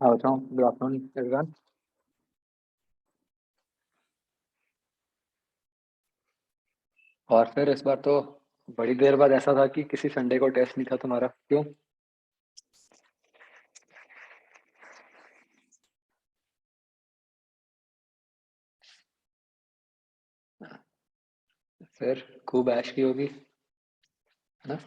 हाँ, बताओ। Good afternoon everyone. और फिर इस बार तो बड़ी देर बाद ऐसा था कि किसी संडे को टेस्ट नहीं था तुम्हारा, क्यों? फिर खूब ऐश की होगी, है ना?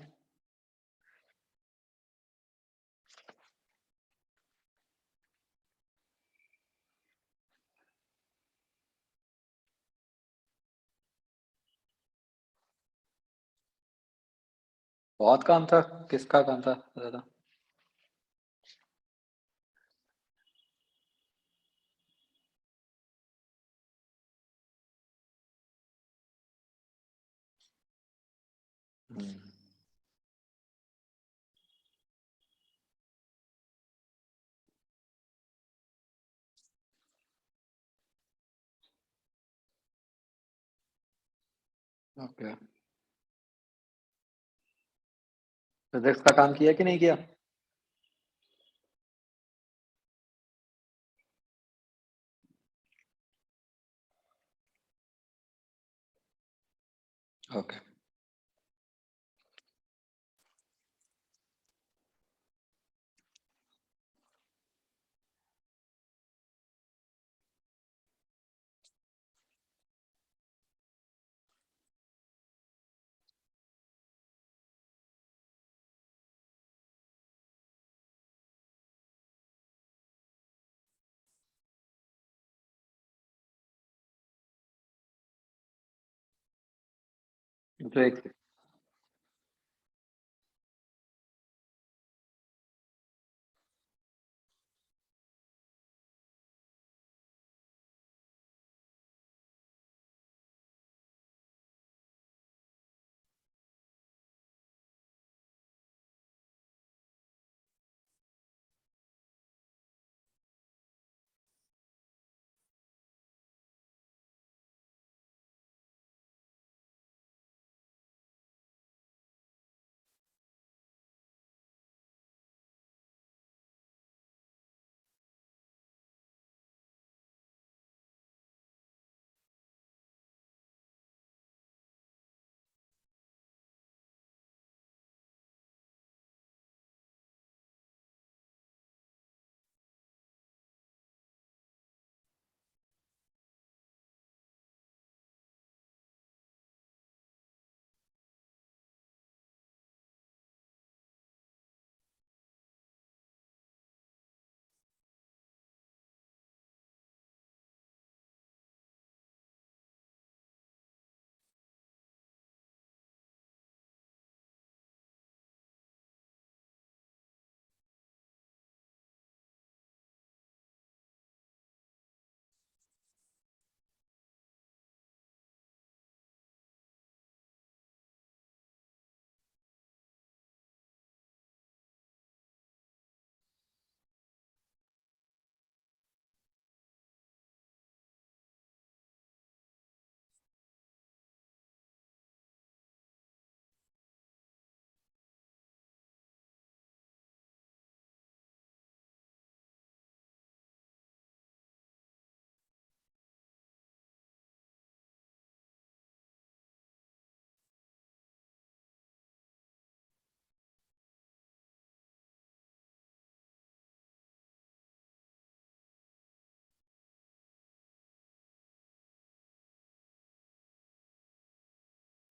बहुत काम था। किसका काम था ज्यादा? हम्म। ओके। फिजिक्स का काम किया कि नहीं किया? ओके। तो एक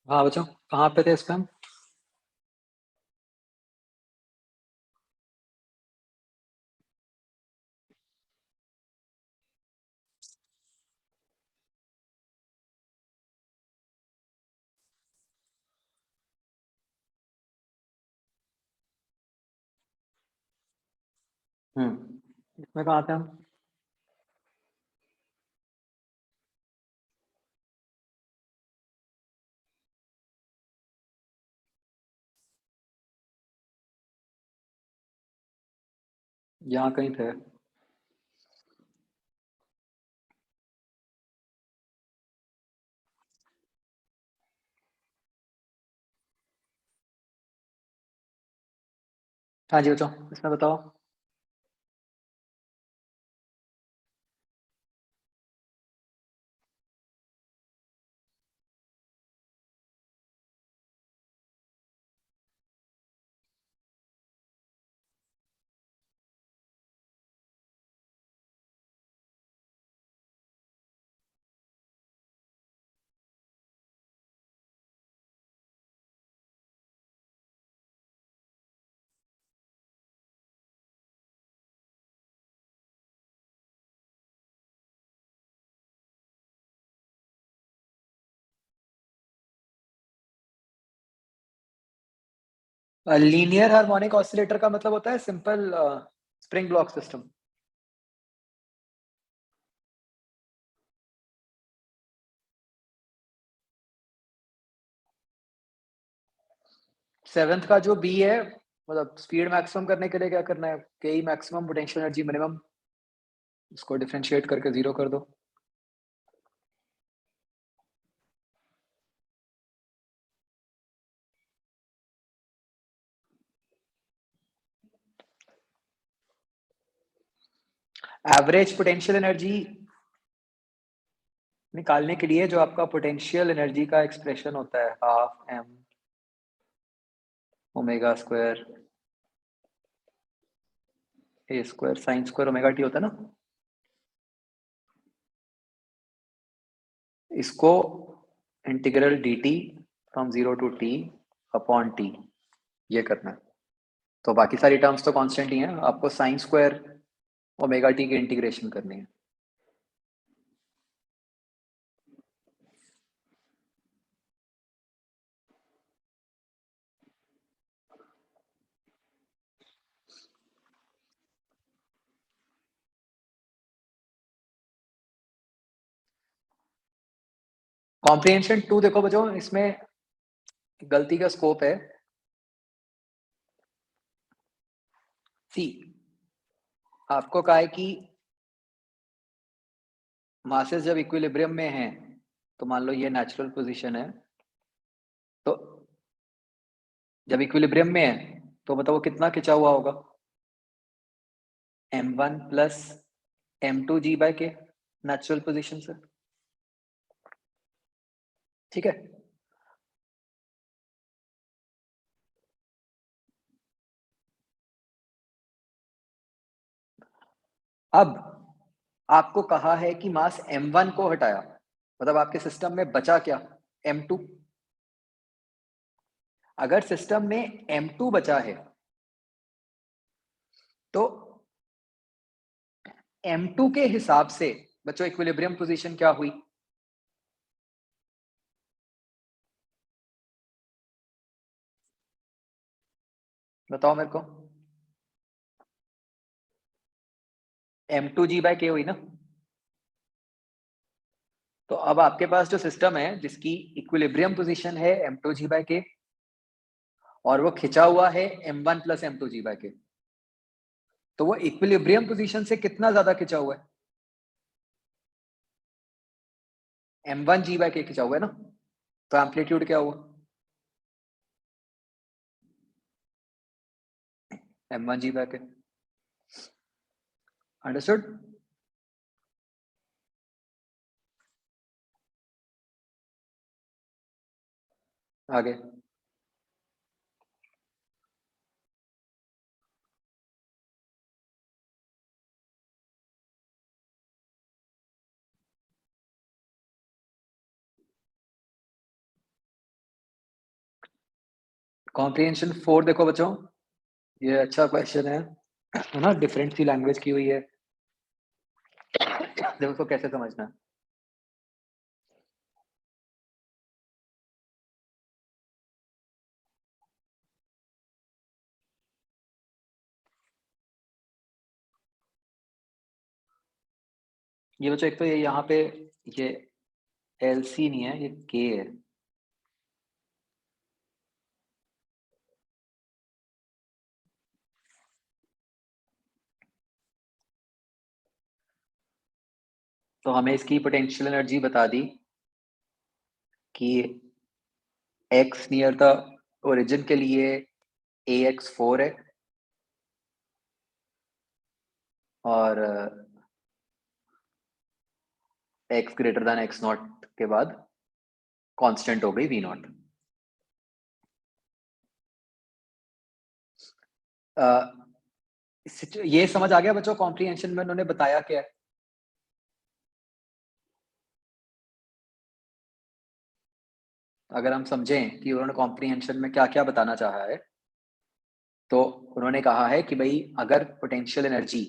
हाँ बच्चों, कहाँ पे थे इस टाइम? इसमें कहाँ थे हम? यहाँ कहीं थे। हाँ जी बच्चों, इसमें बताओ। लीनियर हार्मोनिक ऑसिलेटर का मतलब होता है simple spring block system. Seventh का जो बी है, मतलब स्पीड मैक्सिमम करने के लिए क्या करना है, के ई मैक्सिमम पोटेंशियल एनर्जी मिनिमम, इसको डिफरेंशिएट करके 0 कर दो। एवरेज पोटेंशियल एनर्जी निकालने के लिए जो आपका पोटेंशियल एनर्जी का एक्सप्रेशन होता है, half m omega square a square sine square omega t होता है ना, इसको integral d t from 0 to t upon t, ये करना है। तो बाकी सारी टर्म्स तो कांस्टेंट ही हैं, आपको साइन स्क्वायर ओमेगा टी की इंटीग्रेशन करनी है। कॉम्प्रिहेंशन 2 देखो बच्चों, इसमें गलती का स्कोप है। सी, आपको कहा है कि मासेस जब इक्विलिब्रियम में हैं, तो मान लो ये नेचुरल पोजीशन है, तो जब इक्विलिब्रियम में है तो बताओ वो कितना खिंचा हुआ होगा, m1 plus m2 g by K, natural position से। ठीक है, अब आपको कहा है कि मास m1 को हटाया, मतलब आपके सिस्टम में बचा क्या, m2। अगर सिस्टम में m2 बचा है तो m2 के हिसाब से बच्चों इक्विलिब्रियम पोजीशन क्या हुई, बताओ मेरे को। m2g बाय के हुई ना। तो अब आपके पास जो सिस्टम है जिसकी इक्विलिब्रियम पोजीशन है m2g बाय के, और वो खिंचा हुआ है m1 प्लस m2g बाय के, तो वो इक्विलिब्रियम पोजीशन से कितना ज्यादा खिंचा हुआ है, m1g बाय के खिंचा हुआ है ना। तो एम्पलीट्यूड क्या हुआ, m1g बाय के। अंडरस्टूड। आगे कॉम्प्रिहेंशन 4 देखो बच्चों, ये अच्छा क्वेश्चन है ना, डिफरेंट सी लैंग्वेज की हुई है। देखो उसको कैसे समझना है। ये बच्चों एक तो ये यहाँ पे ये एल सी नहीं है, ये के है। तो हमें इसकी पोटेंशियल एनर्जी बता दी कि एक्स नियर द ओरिजिन के लिए AX4 है, और x greater than x not के बाद कांस्टेंट हो गई वी नॉट। ये समझ आ गया बच्चों कॉम्प्रिहेंशन में उन्होंने बताया क्या है। अगर हम समझें कि उन्होंने कॉम्प्रिहेंशन में क्या क्या बताना चाहा है, तो उन्होंने कहा है कि भाई अगर potential energy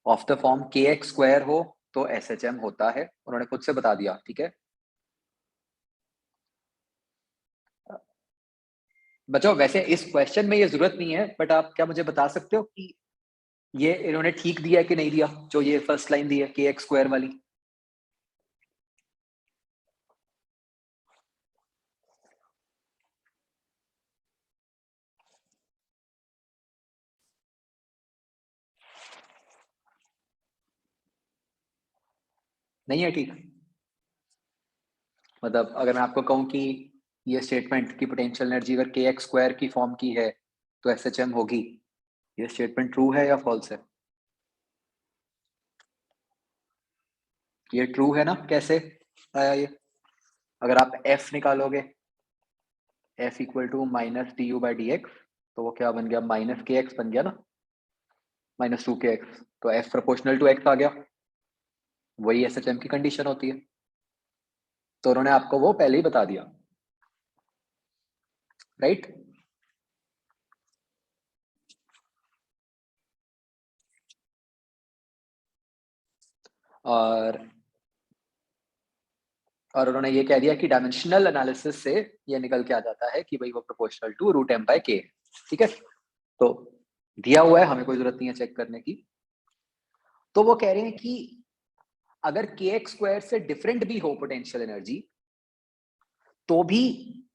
of the form के एक्स स्क्वायर हो तो SHM होता है, उन्होंने खुद से बता दिया। ठीक है, बच्चों वैसे इस क्वेश्चन में ये जरूरत नहीं है, बट आप क्या मुझे बता सकते हो कि ये इन्होंने ठीक दिया है कि नहीं दिया, जो ये फर्स्ट लाइन दी है के एक्स स्क्वायर वाली? नहीं है ठीक? मतलब अगर मैं आपको कहूं कि ये स्टेटमेंट की पोटेंशियल एनर्जी अगर के एक्स स्क्वायर की फॉर्म की है तो एस एच एम होगी, ये स्टेटमेंट ट्रू है या फॉल्स है? ये ट्रू है ना? कैसे आया ये? अगर आप एफ निकालोगे, F equal to minus D U by D X, तो वो क्या बन गया? माइनस के एक्स बन गया ना, माइनस टू के एक्स, तो एफ प्रोपोर्शनल टू एक्स आ गया। वही एस एच एम की कंडीशन होती है, तो उन्होंने आपको वो पहले ही बता दिया, राइट? और उन्होंने ये कह दिया कि डायमेंशनल एनालिसिस से ये निकल के आ जाता है कि भाई वो proportional to root M by K. ठीक है, तो दिया हुआ है, हमें कोई जरूरत नहीं है चेक करने की। तो वो कह रहे हैं कि अगर के एक्स स्क्वायर से डिफरेंट भी हो पोटेंशियल एनर्जी, तो भी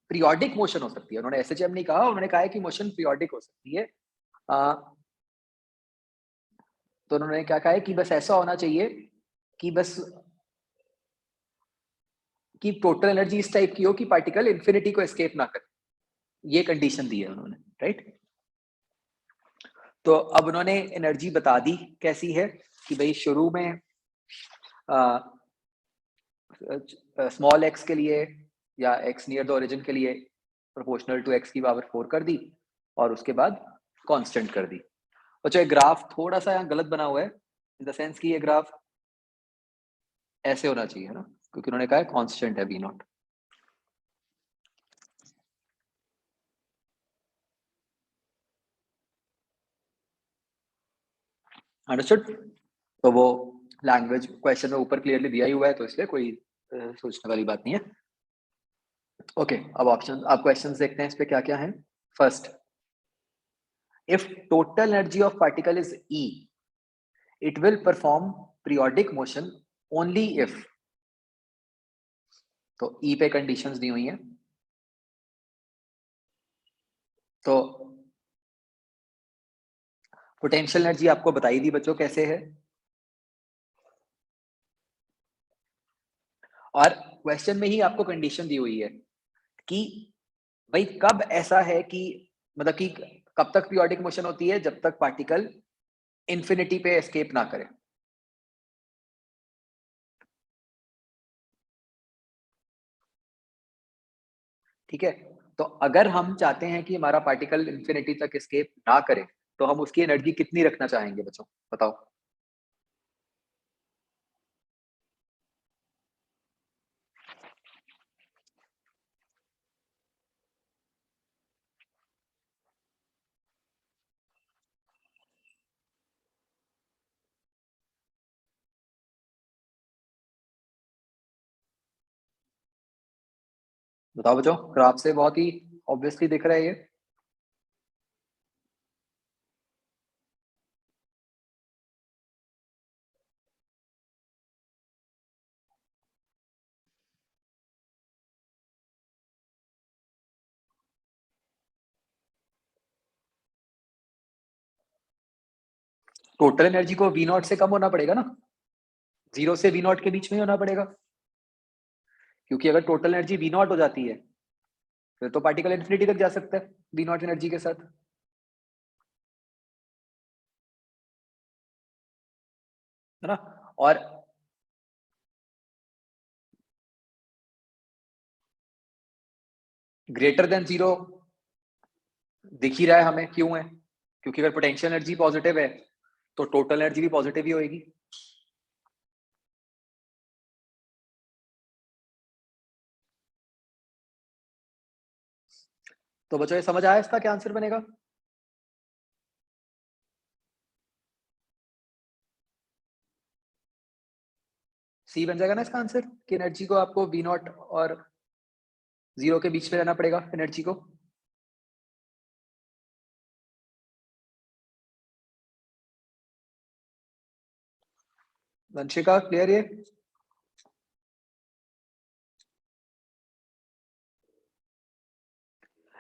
पीरियोडिक मोशन हो सकती है। उन्होंने एसएचएम नहीं कहा, उन्होंने कहा है कि मोशन पीरियोडिक हो सकती है। आ, तो उन्होंने क्या कहा है कि बस ऐसा होना चाहिए कि बस कि टोटल एनर्जी इस टाइप की हो कि पार्टिकल इंफिनिटी को एस्केप ना करे, ये कंडीशन दी है उन्होंने, राइट? तो अब उन्होंने एनर्जी बता दी कैसी है कि भाई शुरू में स्मॉल एक्स के लिए या एक्स नियर द ओरिजिन के लिए प्रोपोर्शनल टू एक्स की पावर 4 कर दी, और उसके बाद कांस्टेंट कर दी। और चाहे ग्राफ थोड़ा सा यहाँ गलत बना हुआ है, इन द सेंस कि ये ग्राफ ऐसे होना चाहिए ना, क्योंकि उन्होंने कहा है कांस्टेंट है वी नॉट। अंडरस्टूड? तो वो लैंग्वेज क्वेश्चन में ऊपर क्लियरली दिया ही हुआ है, तो इसलिए कोई सोचने वाली बात नहीं है। ओके, अब ऑप्शन, आप क्वेश्चंस देखते हैं इस पे क्या क्या है। First, if total energy of particle is E, it will perform periodic motion only if, तो E पे कंडीशंस दी हुई हैं। तो पोटेंशियल एनर्जी आपको बताई दी बच्चों कैसे है, और क्वेश्चन में ही आपको कंडीशन दी हुई है कि भाई कब ऐसा है कि, मतलब कि कब तक पीरियोडिक मोशन होती है, जब तक पार्टिकल इंफिनिटी पे एस्केप ना करे। ठीक है, तो अगर हम चाहते हैं कि हमारा पार्टिकल इंफिनिटी तक एस्केप ना करे, तो हम उसकी एनर्जी कितनी रखना चाहेंगे बच्चों, बताओ? बताओ बच्चों, ग्राफ से बहुत ही ऑब्वियसली दिख रहा है ये। टोटल एनर्जी को वी नॉट से कम होना पड़ेगा ना, जीरो से वी नॉट के बीच में ही होना पड़ेगा, क्योंकि अगर टोटल एनर्जी वी नॉट हो जाती है, फिर तो पार्टिकल इन्फिनिटी तक जा सकता है वी नॉट एनर्जी के साथ, है ना? और ग्रेटर देन जीरो दिख ही रहा है हमें, क्यों है? क्योंकि अगर पोटेंशियल एनर्जी पॉजिटिव है, तो टोटल एनर्जी भी पॉजिटिव ही होगी। तो बच्चों ये समझ आया इसका क्या आंसर बनेगा? सी बन जाएगा ना इसका आंसर, कि एनर्जी को आपको वी नॉट और जीरो के बीच में रहना पड़ेगा एनर्जी को। वंशिका क्लियर ये?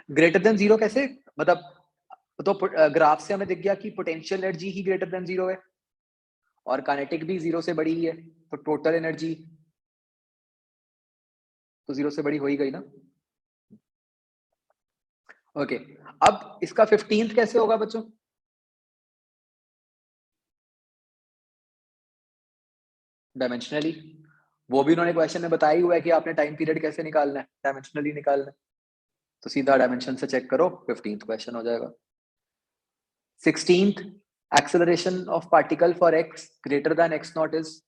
ग्रेटर देन जीरो कैसे, मतलब तो ग्राफ से हमें दिख गया कि पोटेंशियल एनर्जी ही ग्रेटर देन जीरो है और काइनेटिक भी जीरो से बड़ी ही है, तो टोटल एनर्जी तो जीरो से बड़ी हो ही गई ना। ओके, अब इसका 15th कैसे होगा बच्चों? डायमेंशनली, वो भी उन्होंने क्वेश्चन में बताया ही हुआ है कि आपने टाइम पीरियड कैसे निकालना है, डायमेंशनली निकालना है, तो सीधा डायमेंशन से चेक करो, 15th क्वेश्चन हो जाएगा। 16th, acceleration of particle for x greater than x naught is?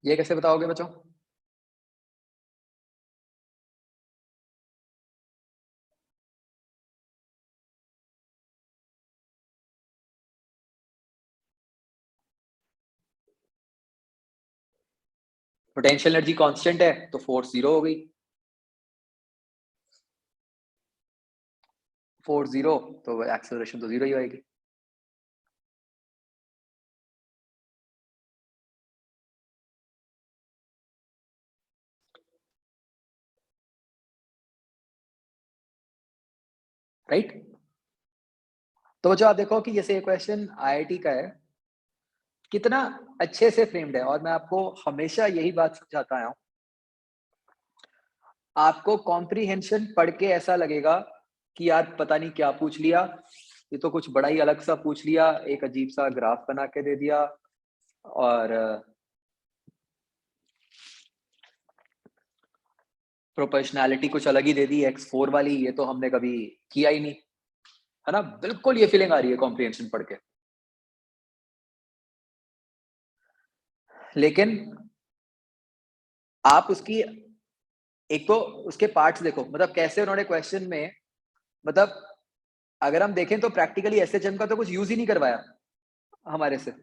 ये कैसे बताओगे बच्चों? पोटेंशियल एनर्जी कांस्टेंट है तो फोर्स जीरो हो गई, फोर्स जीरो तो एक्सेलरेशन तो जीरो ही आएगी। राइट, तो बच्चों आप देखो कि जैसे ये क्वेश्चन आईआईटी का है, कितना अच्छे से फ्रेम्ड है, और मैं आपको हमेशा यही बात समझाता आया हूं, आपको कॉम्प्रीहेंशन पढ़ के ऐसा लगेगा कि यार पता नहीं क्या पूछ लिया, ये तो कुछ बड़ा ही अलग सा पूछ लिया, एक अजीब सा ग्राफ बना के दे दिया, और प्रोपोर्शनैलिटी कुछ अलग ही दे दी x4 वाली, ये तो हमने कभी किया ही नहीं, है ना, बिल्कुल ये फीलिंग आ रही है कॉम्प्रीहेंशन पढ़ के। लेकिन आप उसकी एक तो उसके पार्ट्स देखो, मतलब कैसे उन्होंने क्वेश्चन में, मतलब अगर हम देखें तो प्रैक्टिकली एसएचएम का तो कुछ यूज ही नहीं करवाया हमारे से, है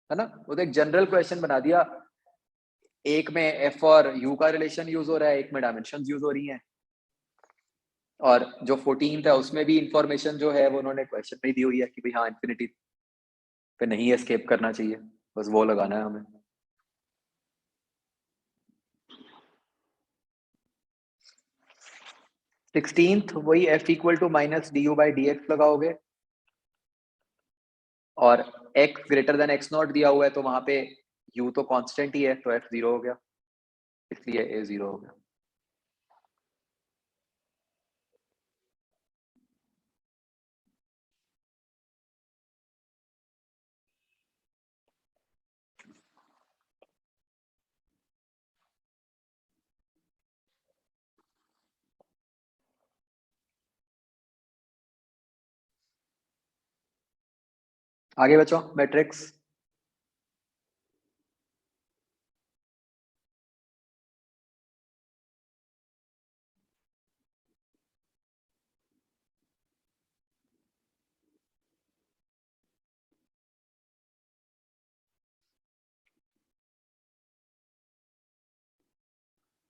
ना, वो तो एक जनरल क्वेश्चन बना दिया, एक में एफ और यू का रिलेशन यूज हो रहा है, एक में डायमेंशन यूज हो रही हैं, और जो 14th है उसमें भी इंफॉर्मेशन जो है वो उन्होंने क्वेश्चन में ही दी हुई है कि भाई हाँ इन्फिनिटी पे नहीं एस्केप करना चाहिए, बस वो लगाना है हमें। 16th वही f equal to minus D U by D X लगाओगे, और x greater than x naught दिया हुआ है तो वहां पे u तो कांस्टेंट ही है तो f जीरो हो गया, इसलिए a जीरो हो गया। आगे बच्चों matrix.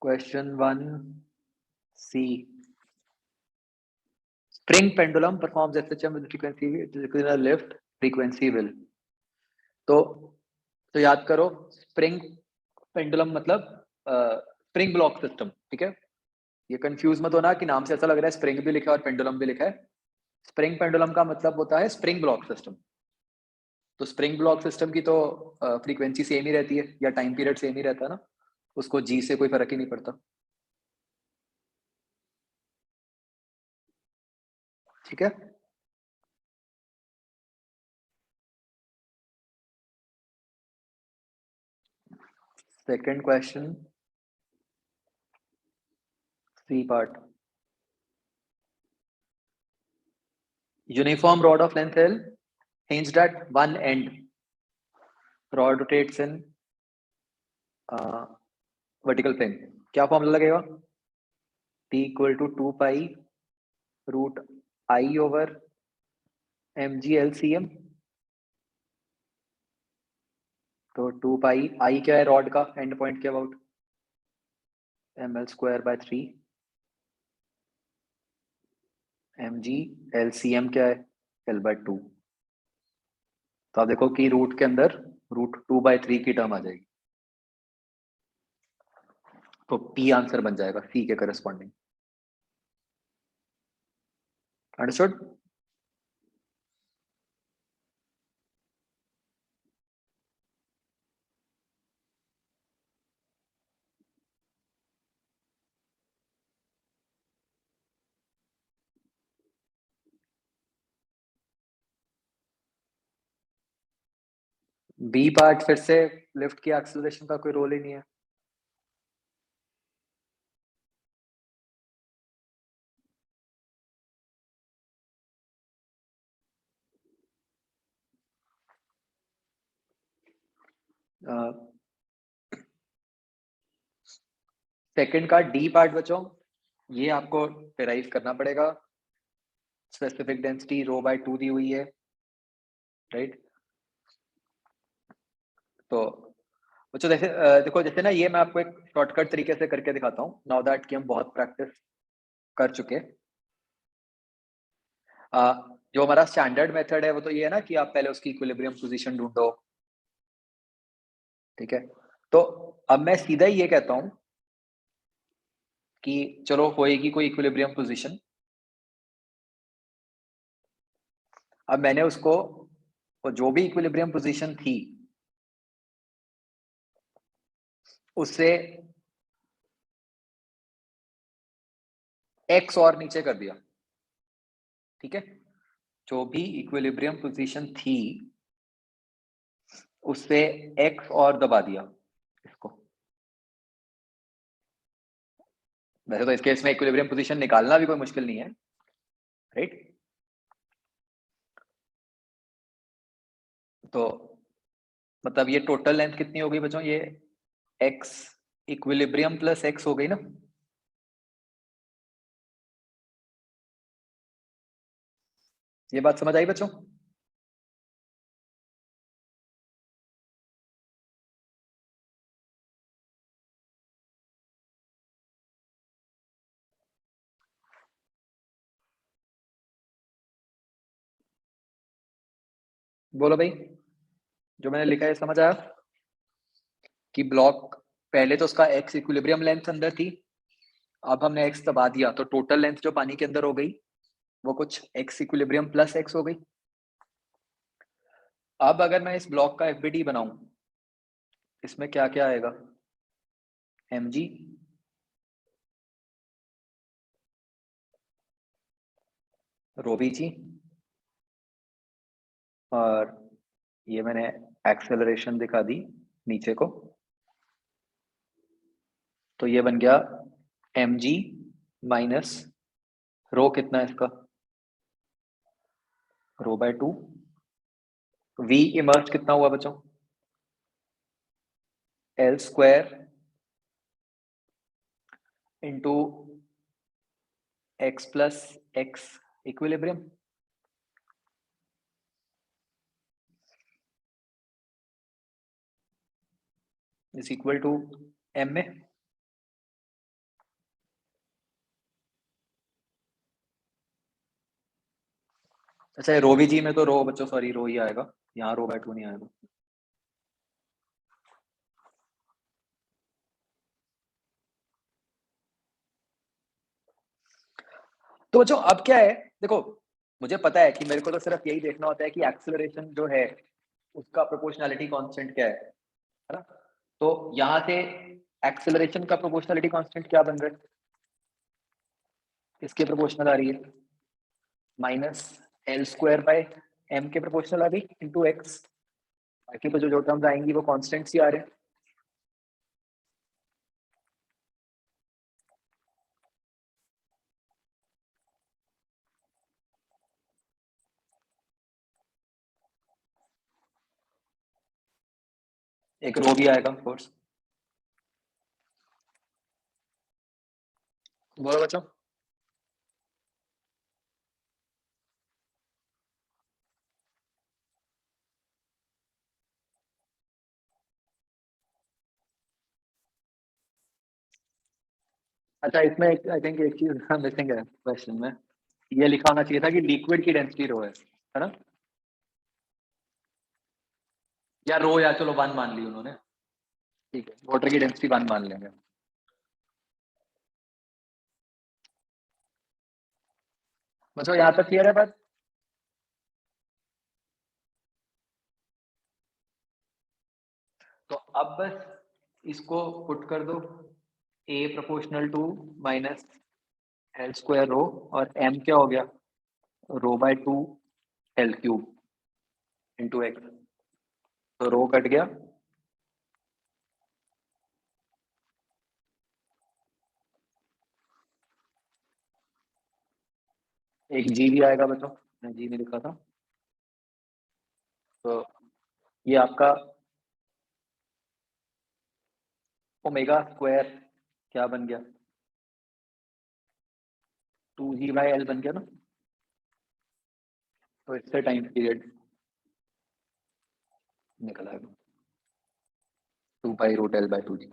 Question 1C, spring pendulum performs SHM with frequency lift frequency will. तो याद करो, स्प्रिंग पेंडुलम मतलब स्प्रिंग ब्लॉक सिस्टम, ठीक है, ये कंफ्यूज मत होना कि नाम से ऐसा लग रहा है स्प्रिंग भी लिखा है और पेंडुलम भी लिखा है, स्प्रिंग पेंडुलम का मतलब होता है स्प्रिंग ब्लॉक सिस्टम। तो स्प्रिंग ब्लॉक सिस्टम की तो फ्रीक्वेंसी सेम ही रहती है या टाइम पीरियड सेम ही रहता है ना, उसको जी से कोई फर्क ही नहीं पड़ता, ठीक है। Second question, C part, uniform rod of length L hinged at one end, rod rotates in vertical plane, क्या फॉर्मूला लगेगा? T equal to 2 pi root I over mg/LCM, तो 2 पाई आई क्या है, रॉड का एंड पॉइंट के about, ml²/3 mg LCM क्या है L/2। तो आप देखो कि रूट के अंदर √2/3 की टर्म आ जाएगी, तो P आंसर बन जाएगा C के करस्पॉन्डिंग। अंडरस्टूड? बी पार्ट फिर से लिफ्ट की एक्सेलरेशन का कोई रोल ही नहीं है। सेकंड का डी पार्ट बच्चों, ये आपको डिराइव करना पड़ेगा। स्पेसिफिक डेंसिटी ρ/2 दी हुई है, राइट। तो बच्चों जैसे देखो, जैसे ना ये मैं आपको एक शॉर्टकट तरीके से करके दिखाता हूँ, नाउ दैट कि हम बहुत प्रैक्टिस कर चुके। जो हमारा स्टैंडर्ड मेथड है वो तो ये है ना कि आप पहले उसकी इक्विलिब्रियम पोजीशन ढूंढो, ठीक है। तो अब मैं सीधा ही ये कहता हूं कि चलो होएगी कोई इक्विलिब्रियम पोजीशन। अब मैंने उसको, वो जो भी इक्विलिब्रियम पोजीशन थी उससे x और नीचे कर दिया, ठीक है। जो भी इक्विलिब्रियम पोजीशन थी उससे x और दबा दिया इसको। वैसे तो इस केस में इक्विलिब्रियम पोजीशन निकालना भी कोई मुश्किल नहीं है, राइट। तो मतलब ये टोटल लेंथ कितनी हो गई बच्चों, ये x इक्विलिब्रियम प्लस x हो गई ना। ये बात समझ आई बच्चों? बोलो भाई, जो मैंने लिखा है समझ आया? कि ब्लॉक पहले तो उसका x इक्विलिब्रियम लेंथ अंदर थी, अब हमने x दबा दिया तो टोटल लेंथ जो पानी के अंदर हो गई वो कुछ x इक्विलिब्रियम प्लस x हो गई। अब अगर मैं इस ब्लॉक का एफबीडी बनाऊं, इसमें क्या क्या आएगा, mg ρvg, और ये मैंने एक्सेलरेशन दिखा दी नीचे को, तो ये बन गया mg माइनस रो, कितना है इसका ρ/2। v इमर्ज कितना हुआ बच्चों, L² into x plus x equilibrium, is equal to m में। अच्छा, रो वी जी में तो रो बच्चों सॉरी रो ही आएगा, यहाँ ρ/2 नहीं आएगा। तो बच्चों अब क्या है, देखो मुझे पता है कि मेरे को तो सिर्फ यही देखना होता है कि एक्सेलरेशन जो है उसका प्रोपोर्शनैलिटी कांस्टेंट क्या है ना। तो यहाँ से एक्सेलरेशन का प्रोपोर्शनैलिटी कांस्टेंट क्या बन रहा है, इसके प्रोपोर्शनल आ रही है, -L² m के प्रोपोर्शनल आ गई इंटू x। बाकी तो जो टर्म्स आएंगी वो कांस्टेंट्स ही आ रहे हैं। एक रो भी आएगा ऑफ कोर्स। बोलो बच्चों। अच्छा, इसमें आई थिंक एक चीज मिसिंग है क्वेश्चन में। ये लिखा होना चाहिए था कि लिक्विड की डेंसिटी रो है ना? या रो, या चलो वन मान ली उन्होंने। ठीक है, वाटर की डेंसिटी वन मान लेंगे। बच्चों यहाँ तक क्लियर है बात? तो अब बस इसको पुट कर दो, a proportional to minus l square rho, और एम क्या हो गया, rho by two l cube into x. तो रो कट गया, एक जी भी आएगा बच्चों, मैं जी नहीं लिखा था। तो ये आपका ओमेगा स्क्वायर क्या बन गया, टू जी बाई एल बन गया ना। तो इससे टाइम पीरियड निकल आएगा, two pi root l by two g.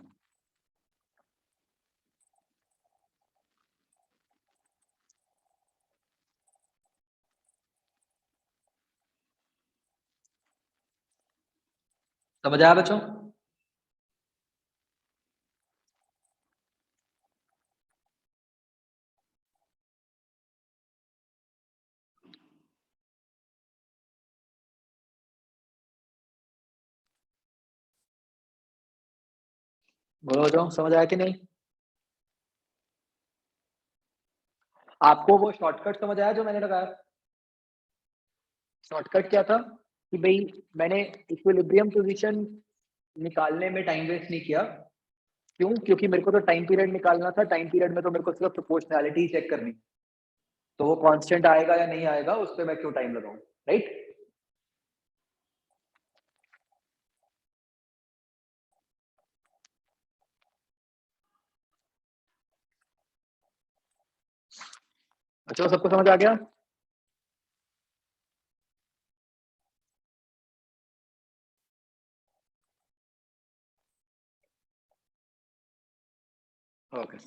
समझ आया बच्चों? बोलो बच्चों, समझ आया कि नहीं? आपको वो शॉर्टकट समझ आया जो मैंने लगाया? शॉर्टकट क्या था कि भाई मैंने इक्विलिब्रियम पोजीशन निकालने में टाइम वेस्ट नहीं किया। क्यों? क्योंकि मेरे को तो टाइम पीरियड निकालना था, टाइम पीरियड में तो मेरे को सिर्फ प्रोपोर्शनैलिटी चेक करनी। तो वो कांस्टेंट आएगा या नहीं आएगा उस पर मैं क्यों टाइम लगाऊं, राइट? अच्छा, सबको समझ आ गया? ओके।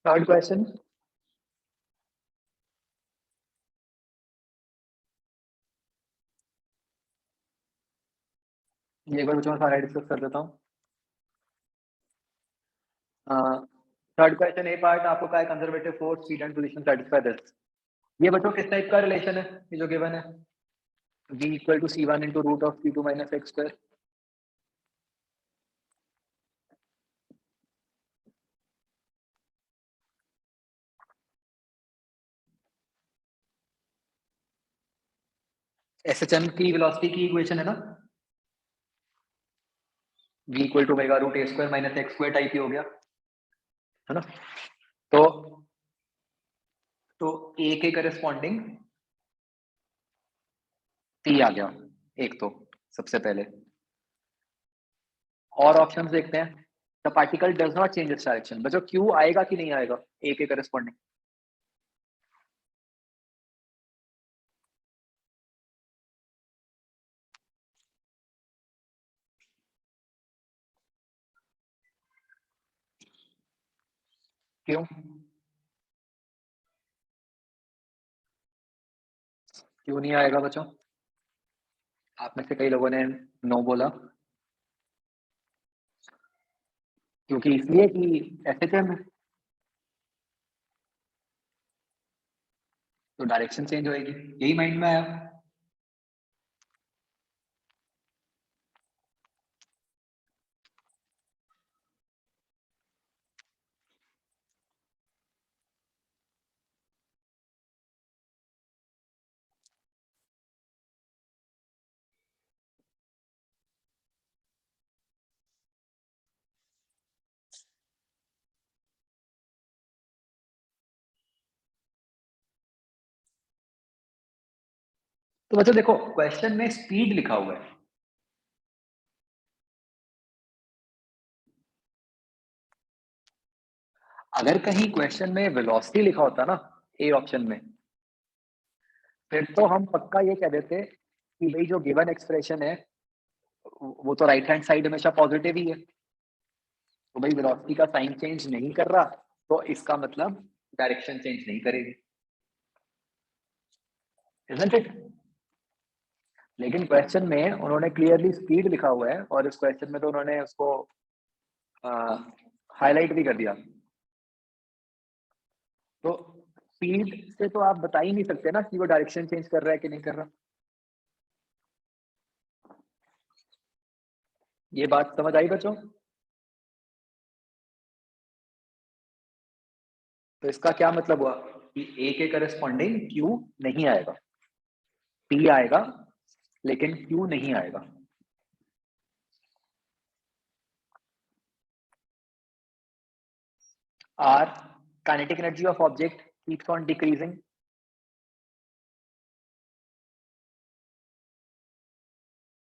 थर्ड क्वेश्चन, ये एक बार बच्चों सारा डिस्कस कर देता हूँ। थर्ड क्वेश्चन ए पार्ट आपको क्या है, conservative force speed and position satisfy this. ये बच्चों किस टाइप का रिलेशन है, ये जो गिवन है? v equal to c one into root of c two minus x square. S H M की वेलोसिटी की इक्वेशन है ना, v equal to omega root a square minus x square type ही हो गया, है ना? तो तो ए के करस्पॉन्डिंग टी आ गया एक, तो सबसे पहले। और ऑप्शंस देखते हैं। The particle does not change its direction. बच्चों क्यू आएगा कि नहीं आएगा ए के करस्पॉन्डिंग? क्यों? क्यों नहीं आएगा बच्चों? आप में से कई लोगों ने नो बोला। क्योंकि इसलिए कि एसएचएम तो डायरेक्शन चेंज होएगी, यही माइंड में आया। तो बच्चों देखो क्वेश्चन में स्पीड लिखा हुआ है, अगर कहीं क्वेश्चन में वेलोसिटी लिखा होता ना ए ऑप्शन में, फिर तो हम पक्का ये कह देते कि भाई जो गिवन एक्सप्रेशन है वो तो राइट हैंड साइड हमेशा पॉजिटिव ही है, तो भाई वेलोसिटी का साइन चेंज नहीं कर रहा, तो इसका मतलब डायरेक्शन चेंज नहीं करेगी, isn't it? लेकिन क्वेश्चन में उन्होंने क्लियरली स्पीड लिखा हुआ है और इस क्वेश्चन में तो उन्होंने उसको हाईलाइट भी कर दिया, तो स्पीड से तो आप बता ही नहीं सकते ना कि वो डायरेक्शन चेंज कर रहा है कि नहीं कर रहा। ये बात समझ आई बच्चों? तो इसका क्या मतलब हुआ कि ए के करस्पॉन्डिंग क्यू नहीं आएगा, पी आएगा लेकिन क्यू नहीं आएगा। Are kinetic energy of object keeps on decreasing,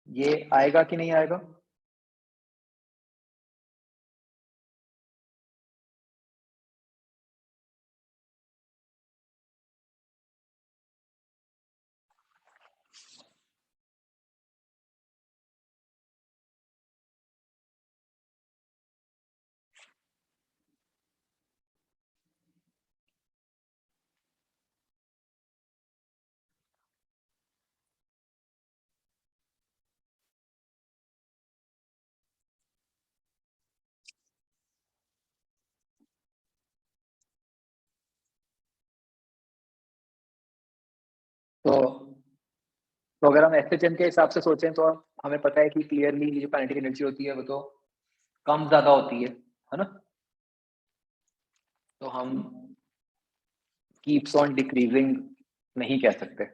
ये आएगा कि नहीं आएगा? तो अगर हम एसएचएम के हिसाब से सोचें तो हमें पता है कि क्लियरली जो काइनेटिक एनर्जी होती है वो तो कम ज्यादा होती है ना? तो हम कीप्स ऑन डिक्रीजिंग नहीं कह सकते।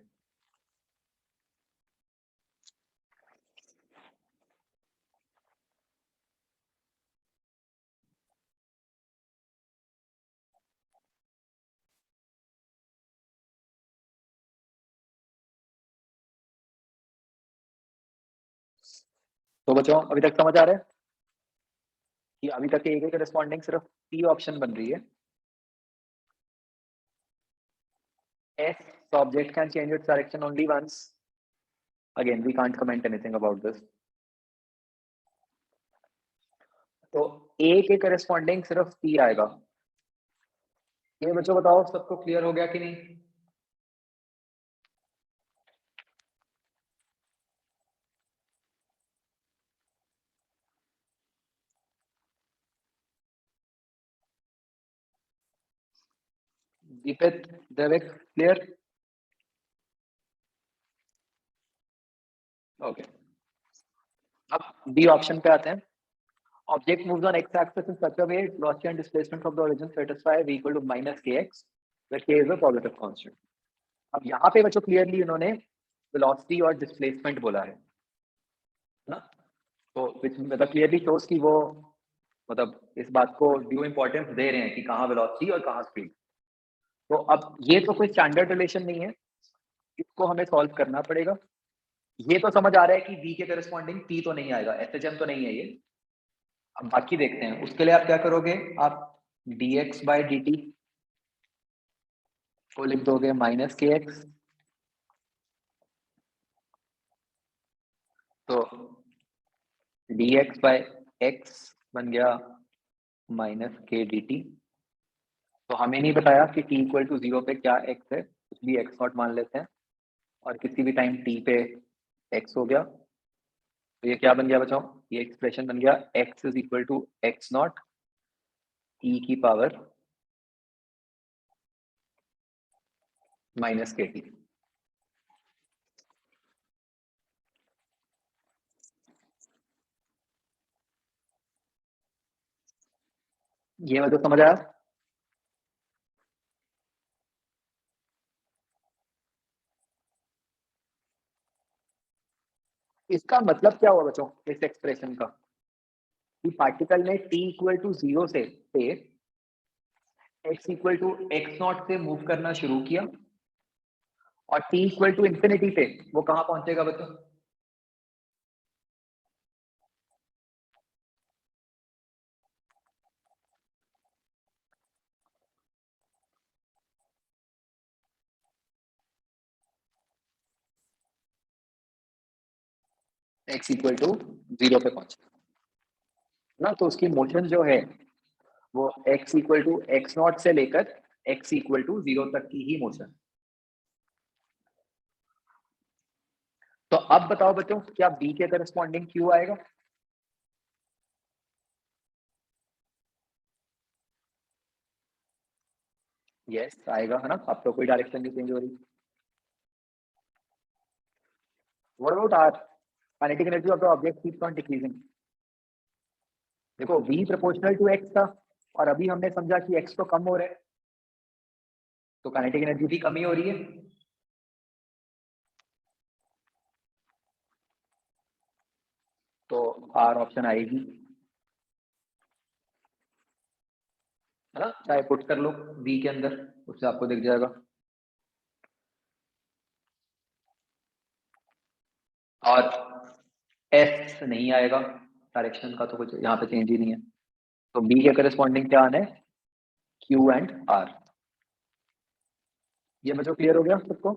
तो बच्चों अभी तक समझ आ रहा है कि अभी तक एक एक रिस्पॉन्डिंग सिर्फ टी ऑप्शन बन रही है। As object can change its direction only once, again we can't comment anything about this. तो ए के करस्पॉन्डिंग सिर्फ पी आएगा। ये बच्चों बताओ सबको क्लियर हो गया कि नहीं? दीपित, देविक, क्लियर? ओके, अब बी ऑप्शन पे आते हैं। Object moves on X axis in such a way velocity and displacement of the origin satisfy v equal to minus kx where k is a positive constant। अब यहाँ पे बच्चों clearly उन्होंने velocity और displacement बोला है ना, तो which मतलब क्लियरली शोज कि वो मतलब इस बात को ड्यू इंपॉर्टेंस दे रहे हैं कि कहाँ वेलोसिटी और कहाँ स्पीड। तो अब ये तो कोई स्टैंडर्ड रिलेशन नहीं है, इसको हमें सॉल्व करना पड़ेगा। ये तो समझ आ रहा है कि v के करस्पॉन्डिंग p तो नहीं आएगा, एसएचएम तो नहीं है ये। अब बाकी देखते हैं, उसके लिए आप क्या करोगे, आप dx बाई dt को लिख दोगे माइनस kx, तो dx बाई x बन गया माइनस k dt। तो हमें नहीं बताया कि t इक्वल टू 0 पे क्या x है, कुछ भी x नॉट मान लेते हैं और किसी भी टाइम t पे x हो गया। तो ये क्या बन गया बचाओ, ये एक्सप्रेशन बन गया x is equal to x naught e की पावर माइनस के टी। ये मतलब समझ आया? इसका मतलब क्या हुआ बच्चों इस एक्सप्रेशन का, कि पार्टिकल ने t इक्वल टू 0 से पे x equal to x not से मूव करना शुरू किया और t इक्वल टू इंफिनिटी पे वो कहां पहुंचेगा बच्चों? x इक्वल टू 0 पे पहुंचेगा ना। तो उसकी मोशन जो है वो x equal to x not से लेकर x इक्वल टू 0 तक की ही मोशन। तो अब बताओ बच्चों, क्या b के करस्पॉन्डिंग q आएगा? यस आएगा, है ना। अब तो कोई डायरेक्शन नहीं चेंज हो रही। What about r? Kinetic energy of the object keeps on decreasing. देखो v प्रोपोर्शनल टू x था, और अभी हमने समझा कि x तो कम हो रहा है, तो काइनेटिक एनर्जी भी कम ही हो रही है। तो r ऑप्शन आएगी, है ना। चाहे पुट कर लो v के अंदर, उससे आपको दिख जाएगा। और s नहीं आएगा, डायरेक्शन का तो कुछ यहाँ पे चेंज ही नहीं है। तो b के करस्पॉन्डिंग क्या आना है? q and r। ये बच्चों क्लियर हो गया सबको?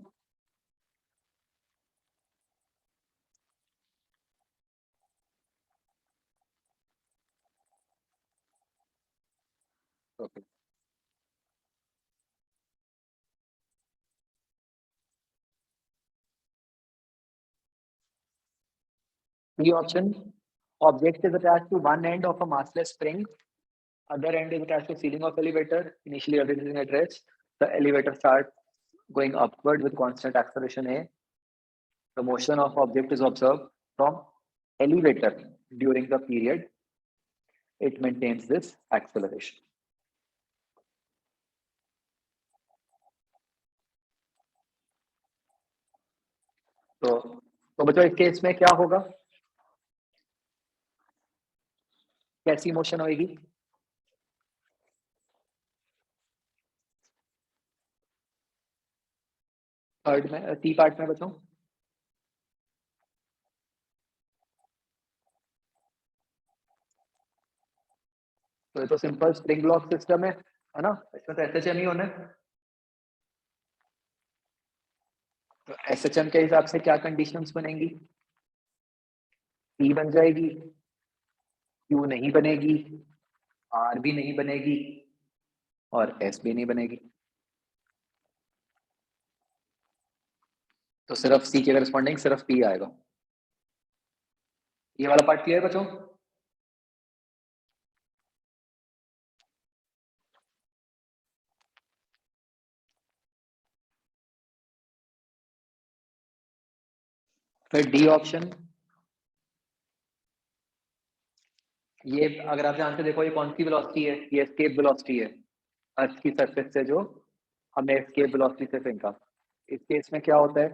Okay. B option, object is attached to one end of a massless spring, other end is attached to ceiling of elevator. Initially everything is at rest. The elevator starts going upward with constant acceleration a. The motion of object is observed from elevator during the period it maintains this acceleration. तो बच्चों इस case में क्या होगा? कैसी motion होगी? Third में, T part में बच्चों। तो ये तो सिंपल स्प्रिंग ब्लॉक सिस्टम है ना। इसमें तो एसएचएम ही होना है। तो एसएचएम के हिसाब से क्या कंडीशंस बनेंगी? पी बन जाएगी, क्यू नहीं बनेगी, आर भी नहीं बनेगी, और एस भी नहीं बनेगी। तो सिर्फ सी के करस्पॉन्डिंग सिर्फ पी आएगा। ये वाला पार्ट क्लियर बच्चों? फिर डी ऑप्शन, ये अगर आप ध्यान से देखो, ये कौन सी वेलोसिटी है? ये एस्केप वेलोसिटी है, अर्थ की सरफेस से जो हमने एस्केप वेलोसिटी से फेंका। इस केस में क्या होता है,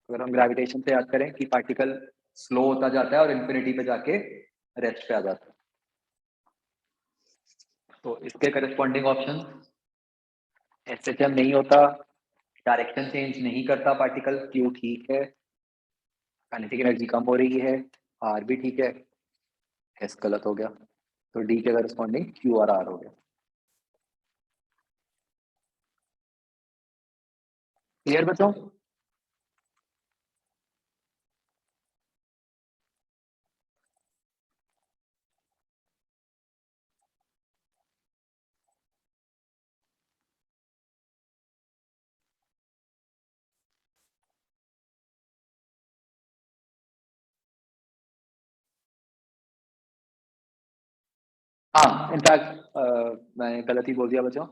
अगर हम ग्रेविटेशन से याद करें कि पार्टिकल स्लो होता जाता है और इंफिनिटी पे जाके रेस्ट पे आ जाता है। तो इसके करस्पॉन्डिंग ऑप्शन, एसएचएम नहीं होता, डायरेक्शन चेंज नहीं करता पार्टिकल, क्यू ठीक है, काइनेटिक एनर्जी कम हो रही है, आर भी ठीक है, एस गलत हो गया। तो डी के करस्पॉन्डिंग क्यू और आर हो गया। क्लियर बच्चों? हाँ इनफैक्ट मैं गलत ही बोल दिया बच्चों,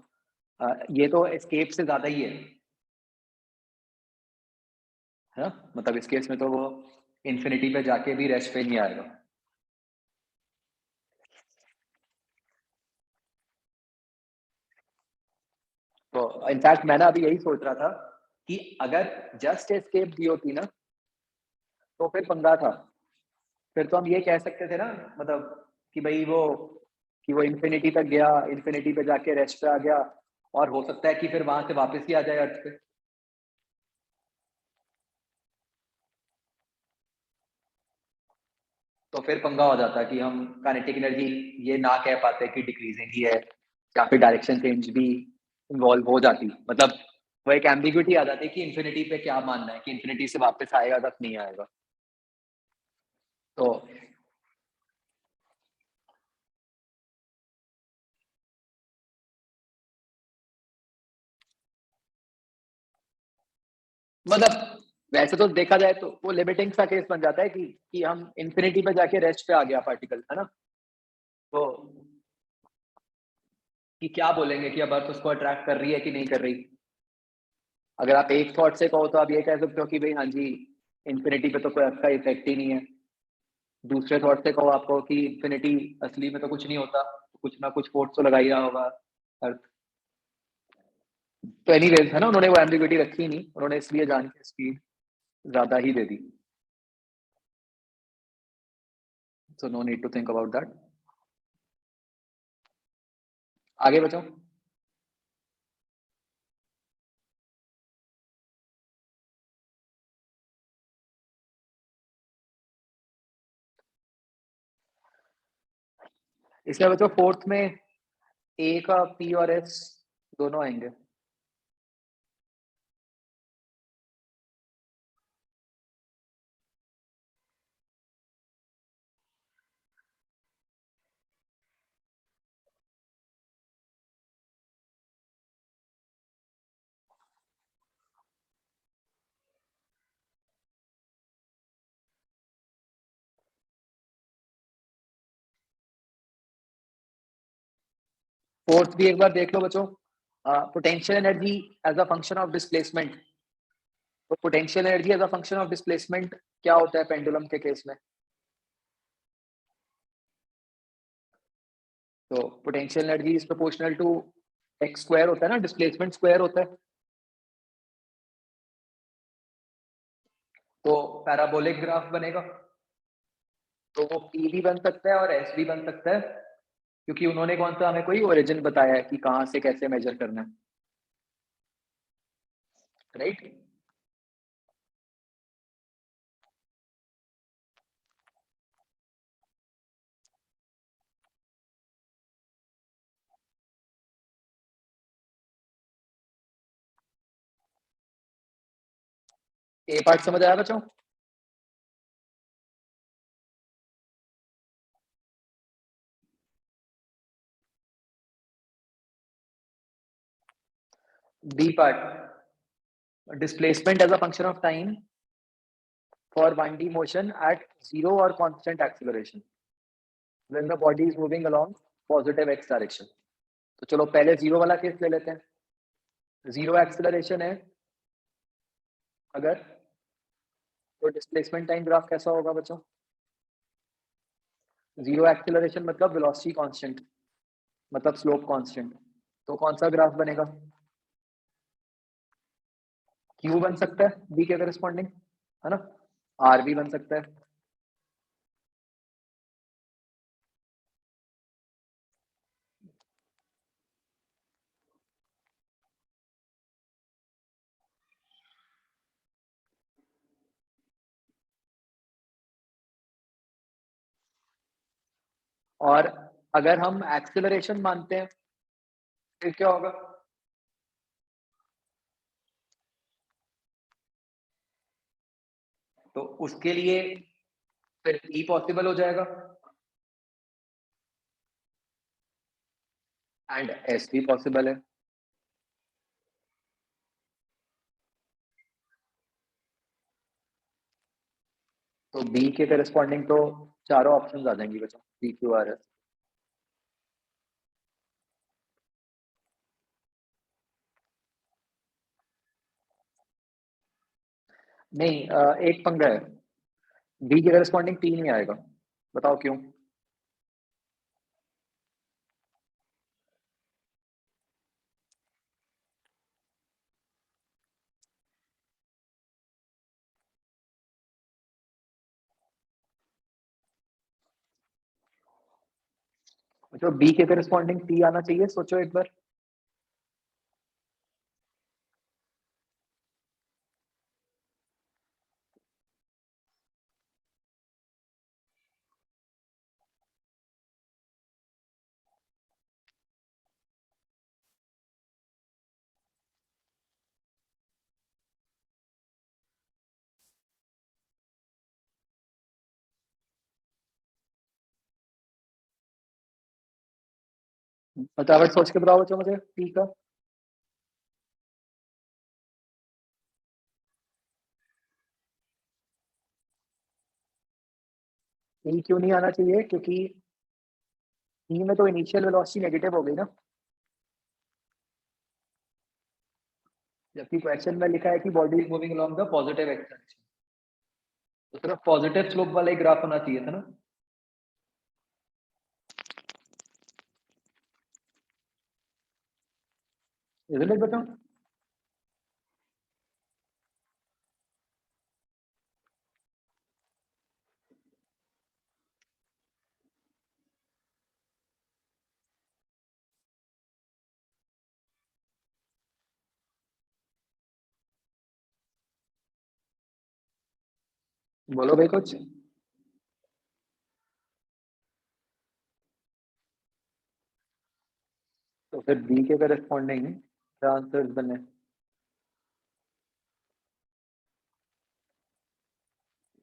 ये तो एस्केप से ज्यादा ही है ना। मतलब इस केस में तो वो इन्फिनिटी पे जाके भी रेस्ट पे नहीं आएगा। तो इनफैक्ट मैं ना अभी यही सोच रहा था कि अगर जस्ट एस्केप दी होती ना तो फिर पंगा था। फिर तो हम ये कह सकते थे ना, मतलब कि भाई वो इन्फिनिटी तक गया, इन्फिनिटी पे जाके रेस्ट पे आ गया, और हो सकता है कि फिर वहां से वापस ही आ जाए अर्थ पे। तो फिर पंगा हो जाता कि हम काइनेटिक एनर्जी ये ना कह पाते कि डिक्रीजिंग ही है, या फिर डायरेक्शन चेंज भी इन्वॉल्व हो जाती। मतलब वो एक एम्बिग्युइटी आ जाती है कि इन्फिनिटी पे क्या मानना है, कि इन्फिनिटी से वापस आएगा तक नहीं आएगा। तो मतलब वैसे तो देखा जाए तो वो लिमिटिंग सा केस बन जाता है कि हम इन्फिनिटी पे जाके रेस्ट पे आ गया पार्टिकल, है ना? तो कि क्या बोलेंगे कि अब अर्थ उसको अट्रैक्ट कर रही है कि नहीं कर रही? अगर आप एक थॉट से कहो तो आप ये कह सकते हो कि भाई हाँ जी, इन्फिनिटी पे तो कोई अर्थ का इफेक्ट ही नहीं है। दूसरे थॉट से कहो आपको कि इन्फिनिटी असली में तो कुछ नहीं होता, कुछ ना कुछ फोर्स तो लगा ही रहा होगा अर्थ। तो एनीवेज, है ना, उन्होंने वो एम्बिग्युइटी रखी ही नहीं, उन्होंने इसलिए जान के स्पीड ज्यादा ही दे दी। So no need to think about that. आगे बचो। इसमें बचो फोर्थ में ए का पी और एस दोनों आएंगे। फोर्थ भी एक बार देख लो बच्चों। Potential energy as a function of displacement. तो potential energy as a function of displacement क्या होता है पेंडुलम के केस में? तो potential energy is proportional to x square होता है ना, डिस्प्लेसमेंट स्क्वायर होता है। तो पैराबोलिक ग्राफ बनेगा। तो वो पी भी बन सकता है और एस भी बन सकता है, क्योंकि उन्होंने कौन सा हमें कोई ओरिजिन बताया है कि कहाँ से कैसे मेजर करना है, राइट? ए पार्ट समझ आया बच्चों? B part, displacement as a function of time for 1D motion at zero or constant acceleration when the body is moving along positive x direction। तो चलो पहले जीरो वाला केस ले लेते हैं। जीरो एक्सेलरेशन है अगर, तो डिस्प्लेसमेंट टाइम ग्राफ कैसा होगा बच्चों? जीरो एक्सेलरेशन मतलब वेलोसिटी कांस्टेंट, मतलब स्लोप कांस्टेंट। तो कौन सा ग्राफ बनेगा? क्यू बन सकता है बी के करस्पॉन्डिंग, है ना? आर भी बन सकता है। और अगर हम एक्सेलरेशन मानते हैं फिर क्या होगा? तो उसके लिए फिर ई पॉसिबल हो जाएगा एंड एस भी पॉसिबल है। तो बी के करस्पॉन्डिंग तो चारों ऑप्शंस आ जाएंगी बच्चों, पी क्यू आर एस। नहीं, एक पंगा है, बी के करस्पॉन्डिंग टी नहीं आएगा। बताओ क्यों? जो बी के करस्पॉन्डिंग टी आना चाहिए, सोचो एक बार। फटाफट सोच के बताओ बच्चों मुझे टी का। टी क्यों नहीं आना चाहिए? क्योंकि टी में तो इनिशियल वेलोसिटी नेगेटिव हो गई ना, जबकि क्वेश्चन में लिखा है कि body is moving along the positive x direction, तो सिर्फ पॉजिटिव स्लोप वाला ही ग्राफ होना चाहिए था ना। इसलिए बताओ। बोलो भाई कुछ। तो फिर बी के करस्पॉन्डिंग क्या आंसर बने?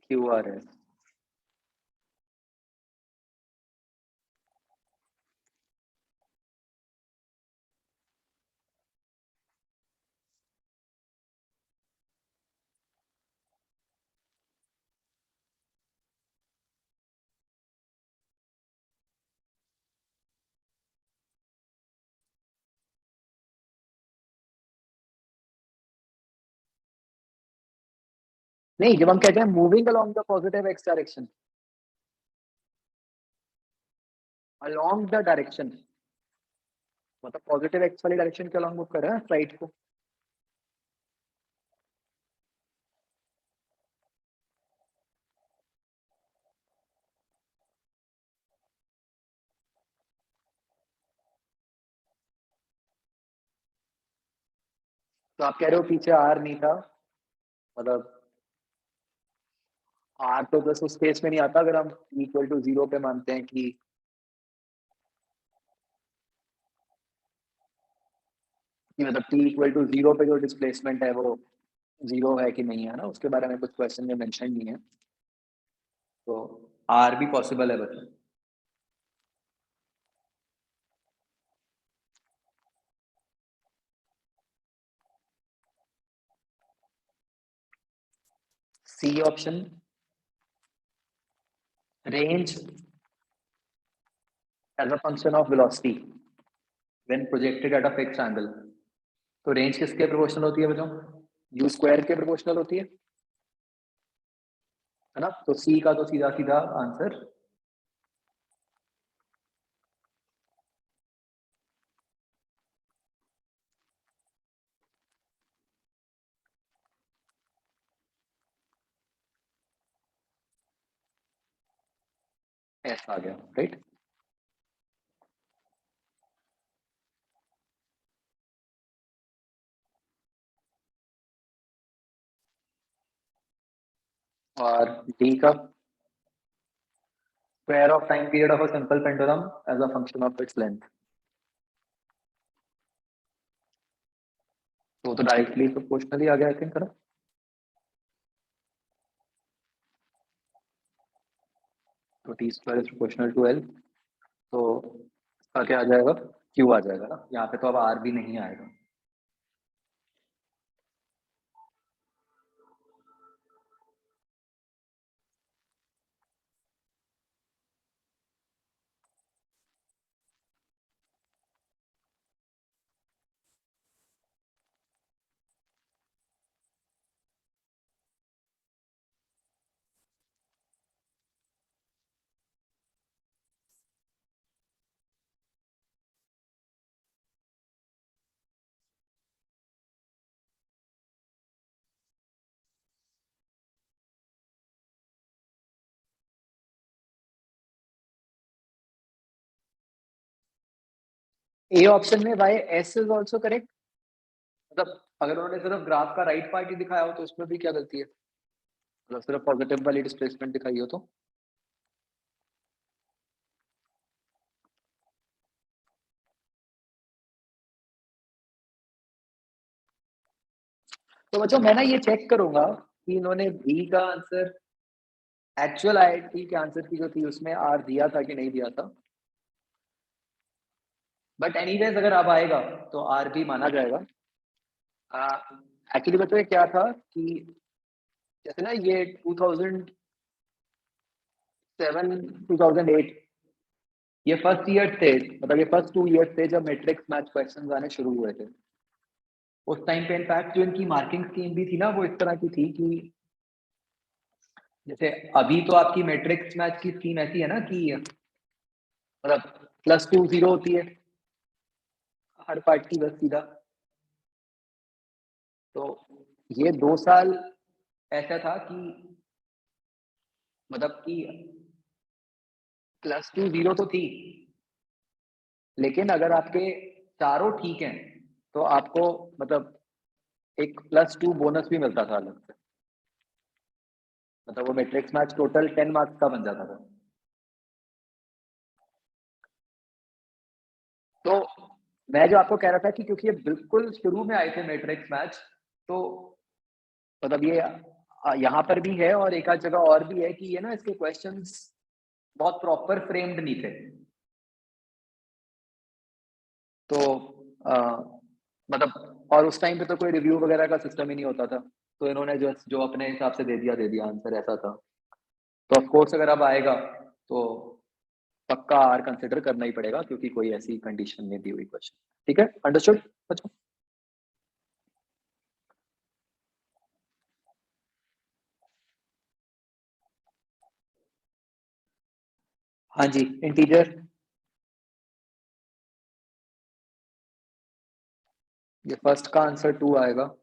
क्यू आर है। नहीं, जब हम कहते हैं moving along the positive x direction, along the direction, मतलब पॉजिटिव एक्स वाली डायरेक्शन के अलोंग मूव कर रहा है राइट को। तो आप कह रहे हो पीछे आर नहीं था, मतलब आर तो बस उस केस में नहीं आता अगर हम इक्वल टू जीरो पे मानते हैं कि मतलब टी इक्वल टू जीरो पे जो डिस्प्लेसमेंट है वो जीरो है कि नहीं है ना, उसके बारे में कुछ क्वेश्चन में मेंशन नहीं है। तो आर भी पॉसिबल है बच्चों। C option, range as a function of velocity when projected at a fixed angle. तो रेंज किसके प्रोपोर्शनल होती है बच्चों? यू स्क्वायर के प्रोपोर्शनल होती है ना। तो सी का तो सीधा सीधा आंसर एस आ गया, राइट। और डी का square of time period of a simple pendulum as a function of its length। तो डायरेक्टली प्रोपोर्शनली आ गया आई थिंक, है ना। तो T square is proportional to L. तो इसका क्या आ जाएगा? क्यू आ जाएगा ना, यहाँ पे तो अब आर भी नहीं आएगा। ए ऑप्शन में Y S is also correct. मतलब अगर उन्होंने सिर्फ ग्राफ का राइट पार्ट ही दिखाया हो तो उसमें भी क्या गलती है? मतलब सिर्फ पॉजिटिव वाली डिस्प्लेसमेंट दिखाई हो तो बच्चों मैं ना ये चेक करूंगा कि इन्होंने बी का आंसर, एक्चुअल आईआईटी के आंसर की जो थी उसमें आर दिया था कि नहीं दिया था। बट एनीवेज अगर अब आएगा तो आर भी माना जाएगा। एक्चुअली बच्चों ये क्या था कि जैसे ना ये 2007 2008 ये फर्स्ट ईयर थे, मतलब ये फर्स्ट 2 इयर्स थे जब मैट्रिक्स मैच क्वेश्चंस आने शुरू हुए थे। उस टाइम पे इनफैक्ट जो इनकी मार्किंग स्कीम भी थी ना वो इस तरह की थी कि जैसे अभी तो आपकी मैट्रिक्स मैच की स्कीम ऐसी है ना कि मतलब +2 0 होती है हर पार्ट की, बस सीधा। तो ये 2 साल ऐसा था कि मतलब कि +2 0 तो थी, लेकिन अगर आपके चारों ठीक हैं तो आपको मतलब एक +2 बोनस भी मिलता था अलग से। मतलब वो मैट्रिक्स मैच टोटल 10 मार्क्स का बन जाता था। तो मैं जो आपको कह रहा था कि क्योंकि ये बिल्कुल शुरू में आए थे मैट्रिक्स मैच, तो मतलब ये यहाँ पर भी है और एक आध जगह और भी है कि ये ना इसके क्वेश्चंस बहुत प्रॉपर फ्रेम्ड नहीं थे। तो मतलब और उस टाइम पे तो कोई रिव्यू वगैरह का सिस्टम ही नहीं होता था, तो इन्होंने जो जो अपने हिसाब से दे दिया आंसर, ऐसा था। तो ऑफ कोर्स अगर अब आएगा तो पक्का आर कंसिडर करना ही पड़ेगा क्योंकि कोई ऐसी कंडीशन नहीं दी हुई क्वेश्चन। ठीक है, अंडरस्टूड बच्चों? हाँ जी, इंटीजर। ये फर्स्ट का आंसर 2 आएगा।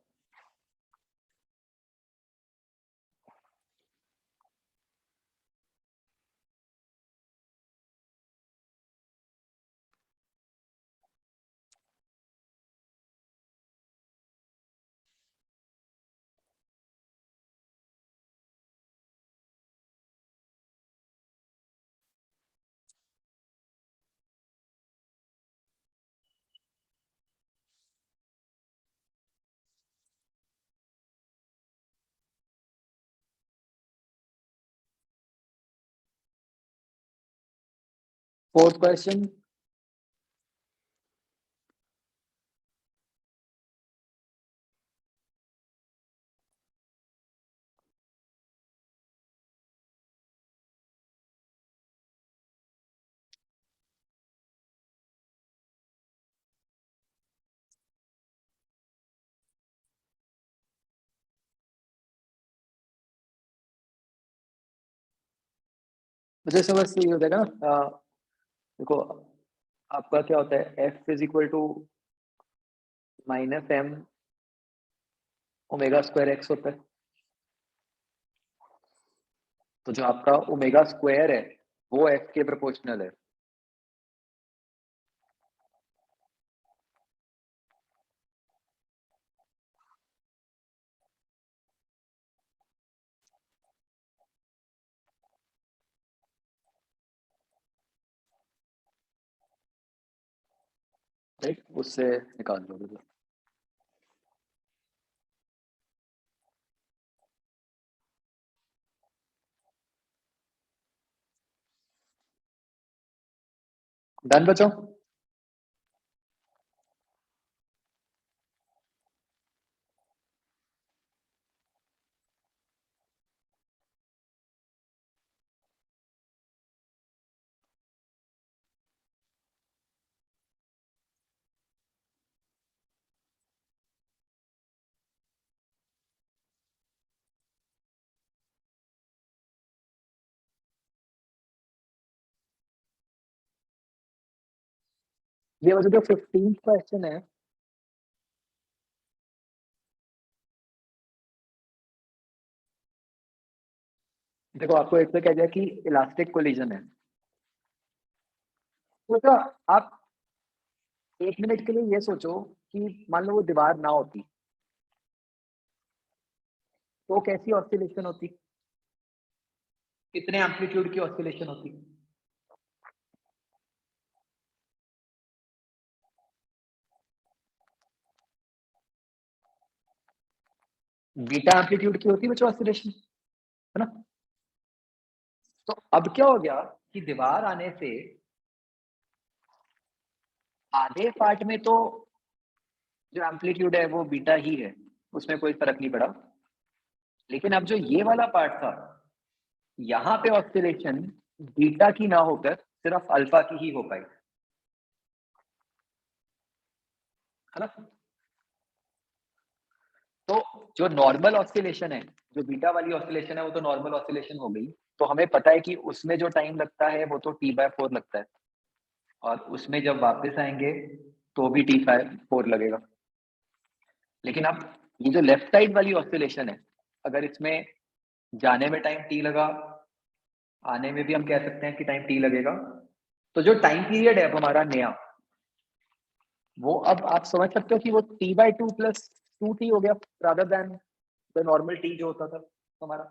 Fourth question. मुझे समझ से ये हो जाएगा ना, देखो आपका क्या होता है, F is equal to -m omega square x होता है। तो जो आपका ओमेगा स्क्वायर है वो एफ के प्रोपोर्शनल है। राइट, उससे निकाल दो। डन बच्चों? ये वजह जो 15th क्वेश्चन है, देखो आपको एक तो कह दिया कि इलास्टिक कोलिजन है। तो आप 1 मिनट के लिए ये सोचो कि मान लो वो दीवार ना होती तो कैसी ऑस्सिलेशन होती, कितने एम्पलीट्यूड की ऑस्सिलेशन होती? बीटा एम्पलीट्यूड की होती बच्चों ऑस्सिलेशन, है ना? तो अब क्या हो गया कि दीवार आने से आधे पार्ट में तो जो एम्पलीट्यूड है वो बीटा ही है, उसमें कोई फर्क नहीं पड़ा। लेकिन अब जो ये वाला पार्ट था, यहाँ पे ऑसिलेशन बीटा की ना होकर सिर्फ अल्फा की ही हो पाई, है ना। तो जो नॉर्मल ऑसिलेशन है, जो बीटा वाली ऑसिलेशन है, वो तो नॉर्मल ऑसिलेशन हो गई। तो हमें पता है कि उसमें जो टाइम लगता है वो तो T/4 लगता है, और उसमें जब वापस आएंगे तो भी T/4 लगेगा। लेकिन अब ये जो लेफ्ट साइड वाली ऑसिलेशन है, अगर इसमें जाने में टाइम T लगा, आने में भी हम कह सकते हैं कि टाइम T लगेगा, तो जो टाइम पीरियड है अब हमारा नया, वो अब आप समझ सकते हो कि वो T/2 प्लस 2T हो गया, rather than the normal T जो होता था हमारा,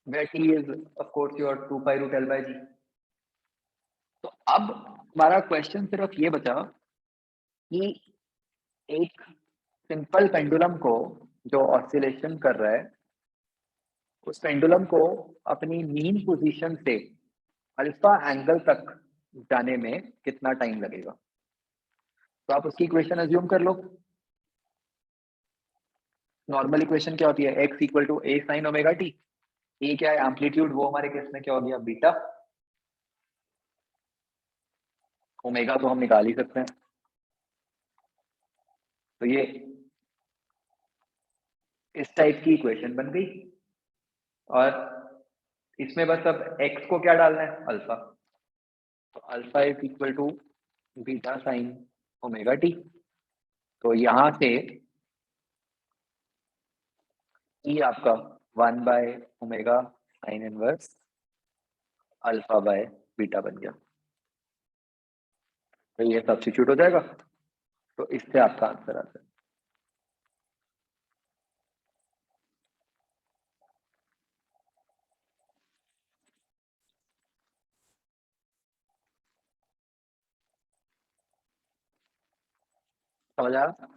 where T is of course your 2 pi root L by G। तो अब हमारा क्वेश्चन सिर्फ ये बचा कि एक सिंपल पेंडुलम को जो ऑसिलेशन कर रहा है, उस पेंडुलम को अपनी मीन पोजीशन से अल्फा एंगल तक जाने में कितना टाइम लगेगा। तो आप उसकी इक्वेशन अज्यूम कर लो। नॉर्मल इक्वेशन क्या होती है, x equal to a sin omega t। A क्या है, एम्पलीट्यूड, वो हमारे केस में क्या हो गया, बीटा। ओमेगा तो हम निकाल ही सकते हैं, तो ये इस टाइप की इक्वेशन बन गई। और इसमें बस अब x को क्या डालना है, अल्फा। तो alpha is equal to beta sine omega t. तो यहां से ई आपका 1/ओमेगा sine inverse alpha by beta बन गया। तो ये सब्स्टिट्यूट हो जाएगा, तो इससे आपका आंसर आता है। समझ आया।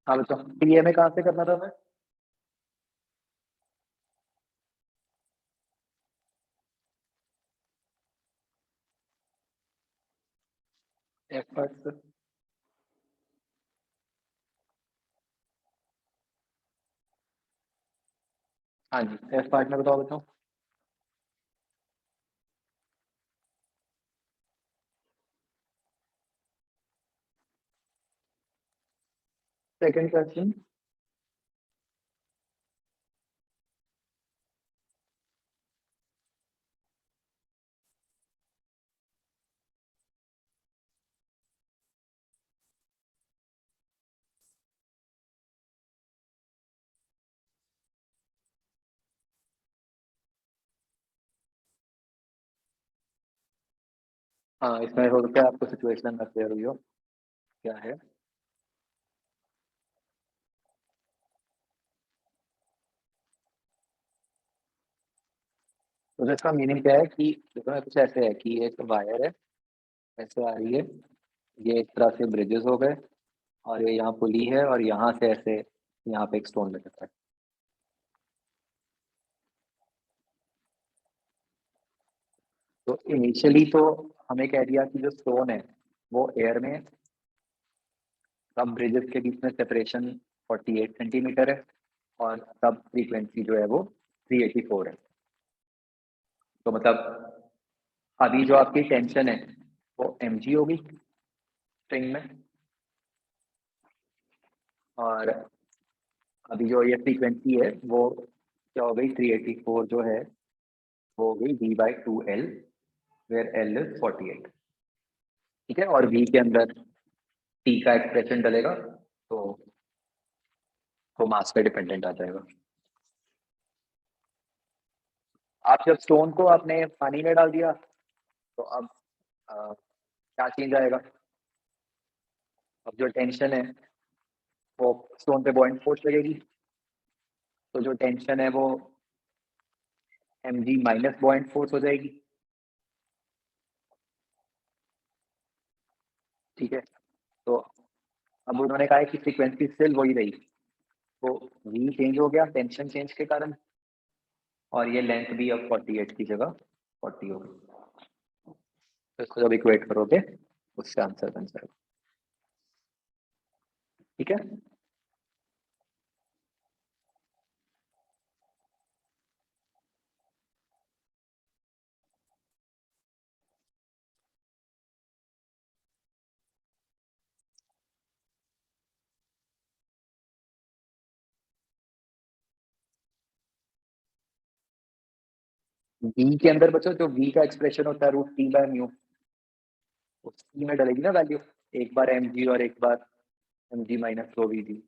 हाँ बताओ, टीए में कहाँ से करना था मैं। एफ पार्ट से। हाँ जी, एफ पार्ट में बताओ बताओ। Second question. हाँ, इसमें हो सकता है आपको सिचुएशन ना क्लियर हुई हो, क्या है। तो इसका मीनिंग क्या है कि देखो ना, कुछ ऐसे है कि एक वायर है, ऐसे आ रही है, ये एक तरह से ब्रिजेस हो गए, और ये यहाँ पुली है, और यहाँ से ऐसे यहाँ पे एक स्टोन लगा है। तो इनिशियली तो हमें कह दिया कि जो स्टोन है वो एयर में है, सब ब्रिजेस के बीच में सेपरेशन 48 सेंटीमीटर है, और सब फ्रीक्वेंसी जो है वो 384 है। तो मतलब अभी जो आपकी टेंशन है वो mg होगी स्ट्रिंग में, और अभी जो ये फ्रीक्वेंसी है वो क्या हो गई, 384 जो है वो हो गई v/2l, वेयर l इज 48। ठीक है, और v के अंदर t का एक्सप्रेशन डलेगा, तो वो मास पे डिपेंडेंट आ जाएगा। आप जब स्टोन को आपने पानी में डाल दिया, तो अब क्या चेंज आएगा, अब जो टेंशन है वो स्टोन पे बॉइंट फोर्स लगेगी, तो जो टेंशन है वो mg माइनस बॉइंट फोर्स हो जाएगी। ठीक है, तो अब उन्होंने कहा है कि फ्रीक्वेंसी स्टिल वही रही, तो v चेंज हो गया टेंशन चेंज के कारण, और ये लेंथ भी अब 48 की जगह 40 हो गई। तो इसको जब इक्वेट करोगे उससे आंसर बन जाएगा। ठीक है, v के अंदर बच्चों जो v का एक्सप्रेशन होता है रूट टी बाय म्यू, उस t में डलेगी ना वैल्यू, एक बार mg और एक बार mg माइनस रो वी दी।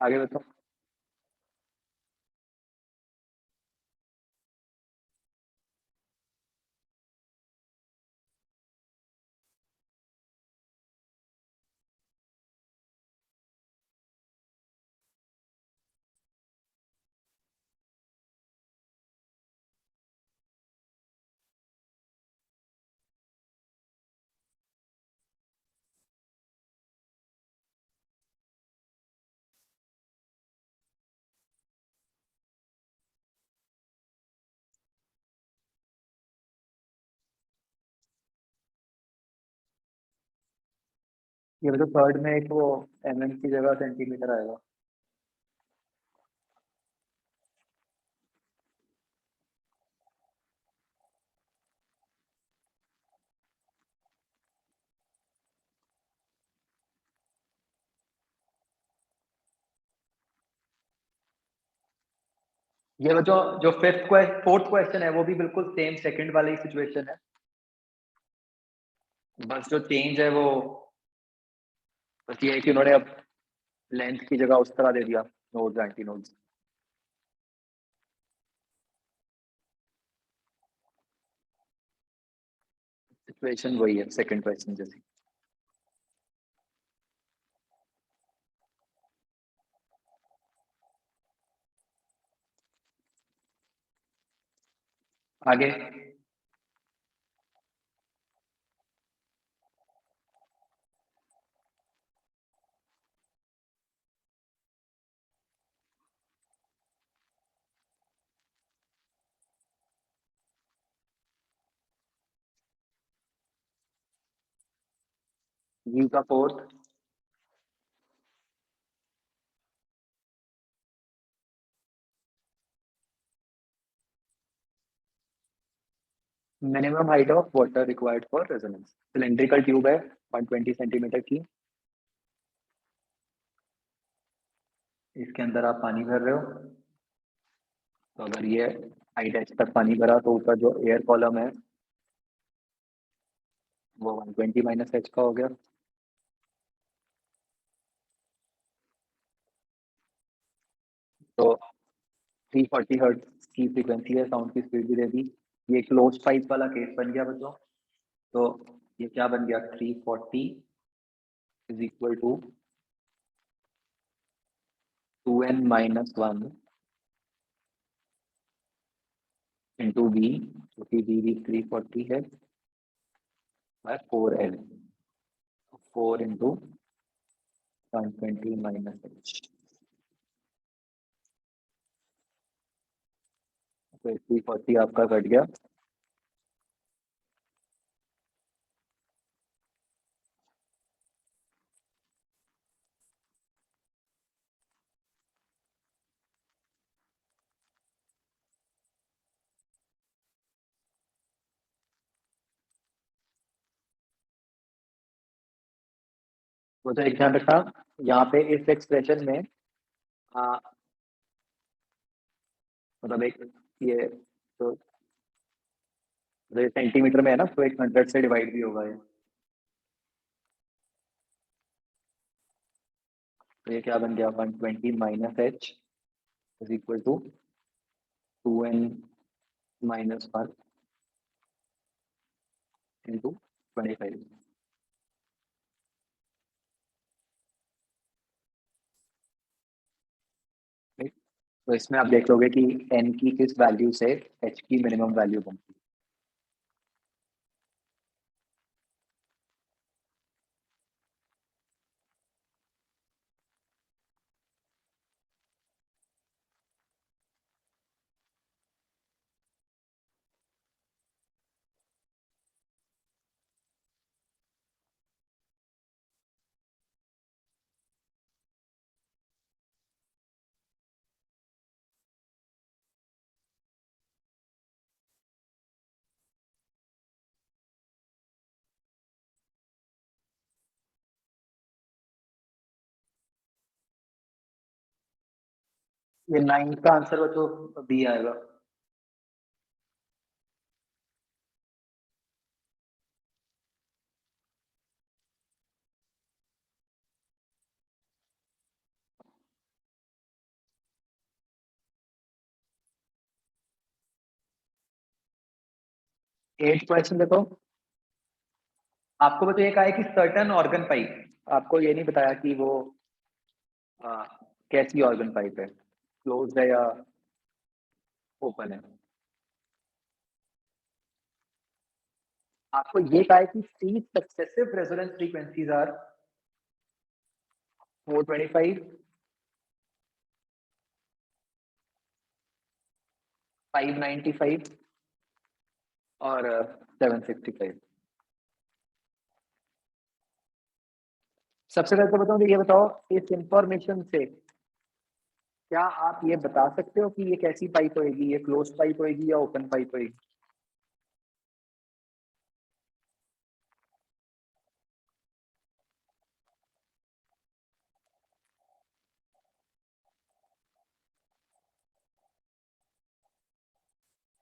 आगे बताओ। ये बताओ थर्ड में एक वो की जगह सेंटीमीटर आएगा। ये जो जो फोर्थ क्वेश्चन है वो भी बिल्कुल सेम सेकंड वाला ही सिचुएशन है, बस जो चेंज है वो बस ये है कि उन्होंने अब लेंथ की जगह उस तरह दे दिया, नोड्स एंटी नोड्स। सिचुएशन वही है सेकंड क्वेश्चन जैसी। आगे जी का fourth, minimum height of water required for resonance. Cylindrical tube है 120 सेंटीमीटर की, इसके अंदर आप पानी भर रहे हो, तो अगर ये हाइट एच तक पानी भरा तो ऊपर जो एयर कॉलम है वो 120 माइनस एच का हो गया। तो 340 हर्ट्ज की फ्रीक्वेंसी है, साउंड की स्पीड भी दे दी। ये क्लोज पाइप वाला केस बन गया बच्चों। तो ये क्या बन गया, 340 is equal to 2n minus one into B, जो कि बी भी 340 है, bye 4l, 4 into 120 minus H. तो 340 आपका कट गया। वो तो एक ध्यान रखना, यहाँ पे इस एक्सप्रेशन में हाँ, मतलब एक ये तो सेंटीमीटर में है ना, तो एक 100 से डिवाइड भी होगा ये। तो ये क्या बन गया, 120 minus H is equal to 2n-1 into 25। तो इसमें आप देख लोगे कि n की किस वैल्यू से h की मिनिमम वैल्यू बनती है। ये 9 का आंसर बच्चों बी आएगा। 8 क्वेश्चन देखो। आपको बच्चों ये कहा है कि सर्टन ऑर्गन पाइप, आपको ये नहीं बताया कि वो आ, कैसी ऑर्गन पाइप है, क्लोज है या ओपन है। आपको ये कहा है कि सी सक्सेसिव रेजोनेंस फ्रीक्वेंसीज आर 425, 595 और 765। सबसे पहले तो बताओ, ये बताओ इस इंफॉर्मेशन से क्या आप ये बता सकते हो कि ये कैसी पाइप होगी, ये क्लोज पाइप होगी या ओपन पाइप होगी।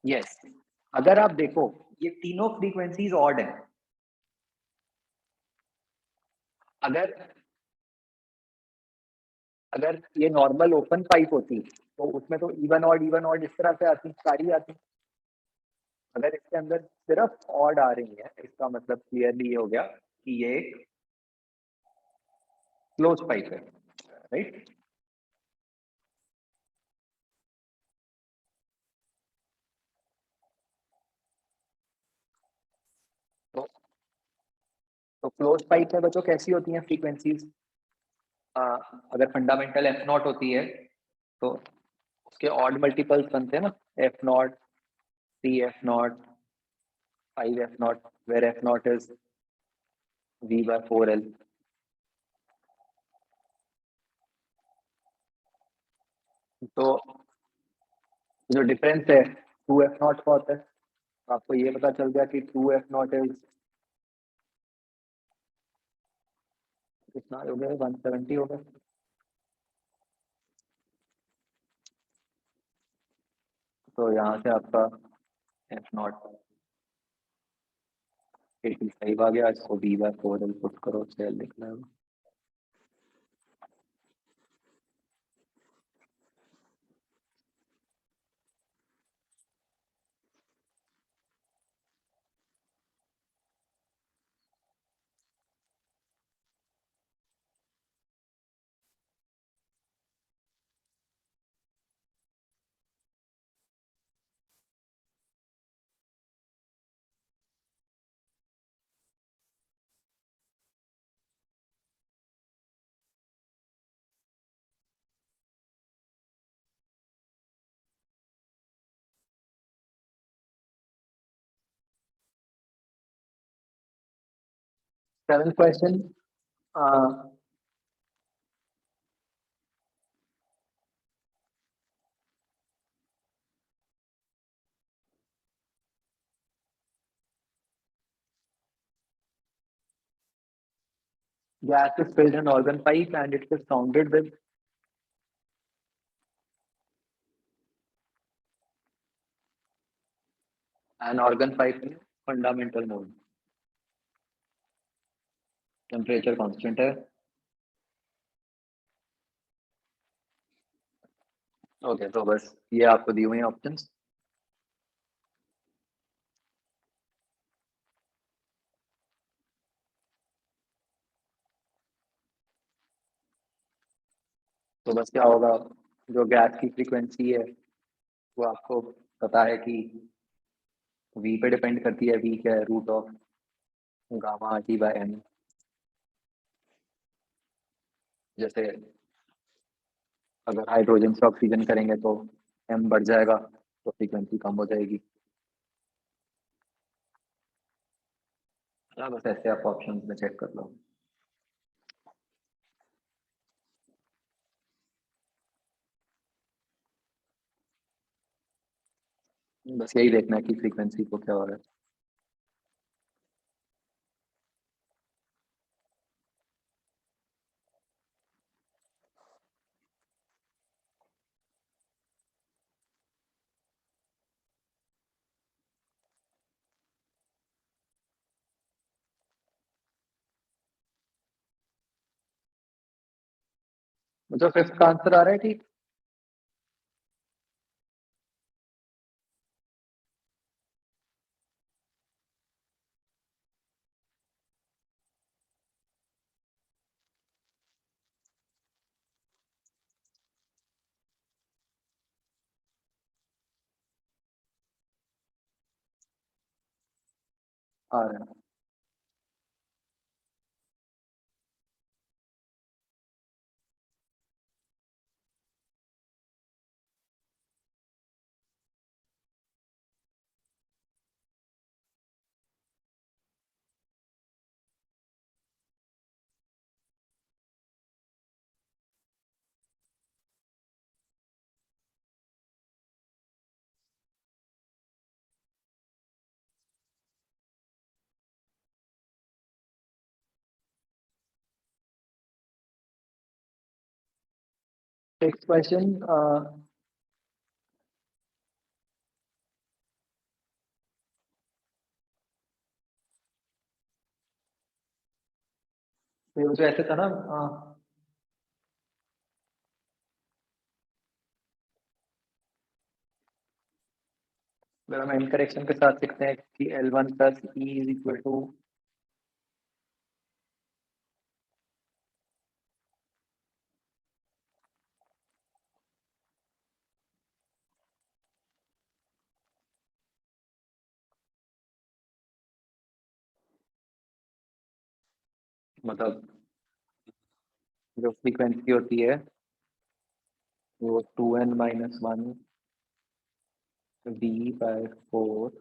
यस, अगर आप देखो ये तीनों फ्रीक्वेंसीज ऑड है। अगर अगर ये नॉर्मल ओपन पाइप होती तो उसमें तो इवन ऑड इस तरह से आती, सारी आती। अगर इसके अंदर सिर्फ ऑड आ रही है, इसका मतलब क्लियरली ये हो गया कि ये एक क्लोज पाइप है, राइट। तो क्लोज पाइप में बच्चों कैसी होती हैं फ्रीक्वेंसीज। अगर फंडामेंटल एफ नॉट होती है तो उसके ऑड मल्टीपल्स बनते हैं ना, F not, C F not, 5 f not, where F not is V/4L। तो जो डिफरेंस है 2 f नॉट का होता है। तो आपको ये पता चल गया कि 2 f नॉट इज कितना हो गया, 170 हो गया। तो यहाँ से आपका f नॉट 85 आ गया, इसको V/4L पुट करो, सेल लिखना है। 7 question. gas is filled in organ pipe and it is sounded with an organ pipe में फंडामेंटल मोड, टेम्परेचर कांस्टेंट है। ओके, तो बस ये आपको दिए हुए हैं ऑप्शंस। तो बस क्या होगा, जो गैस की फ्रीक्वेंसी है वो आपको पता है कि वी पे डिपेंड करती है। वी क्या है, root of gamma T by N. जैसे अगर हाइड्रोजन से ऑक्सीजन करेंगे तो एम बढ़ जाएगा, तो फ्रीक्वेंसी कम हो जाएगी। हाँ, बस ऐसे आप ऑप्शंस में चेक कर लो। बस यही देखना है कि फ्रीक्वेंसी को क्या हो रहा है। मुझे फिफ्थ का आंसर आ रहा है ठीक। आ रहा है। 6 क्वेश्चन। वो जो ऐसे था ना, अगर हम एंड करेक्शन के साथ लिखते हैं कि L1 plus E is equal to, मतलब जो फ्रीक्वेंसी होती है वो 2n-1 V/4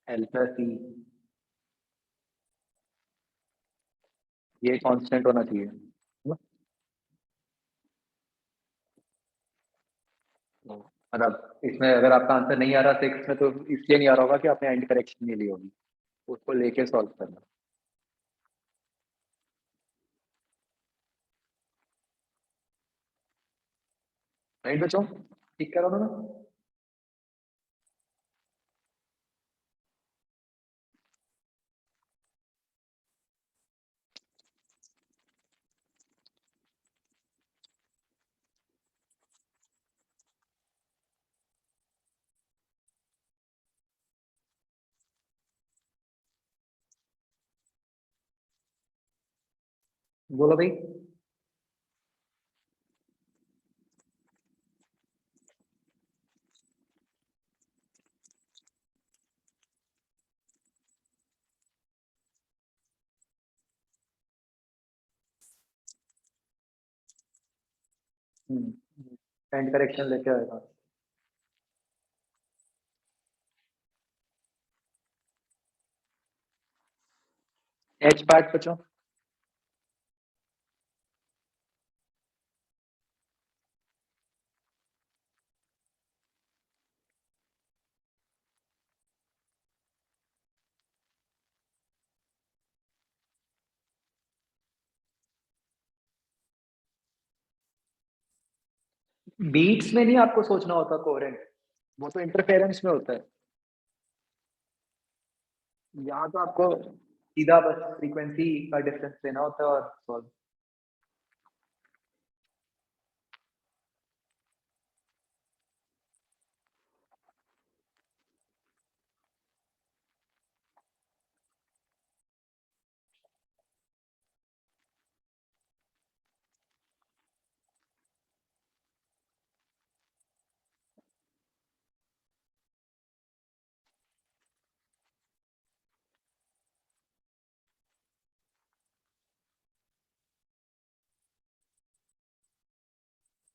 L प्लस ई, ये कांस्टेंट होना चाहिए, है ना? मतलब इसमें अगर आपका आंसर नहीं आ रहा 6 में, तो इसलिए नहीं आ रहा होगा कि आपने एंड करेक्शन नहीं ली होगी। उसको लेके सॉल्व करना। राइट बच्चों, ठीक करो ना। बोलो भाई। एंड करेक्शन लेके आएगा। एच पार्ट बच्चों। बीट्स में नहीं आपको सोचना होता कोहेरेंट, वो तो इंटरफेरेंस में होता है। यहाँ तो आपको सीधा बस फ्रीक्वेंसी का डिफरेंस लेना होता है और सॉल्व।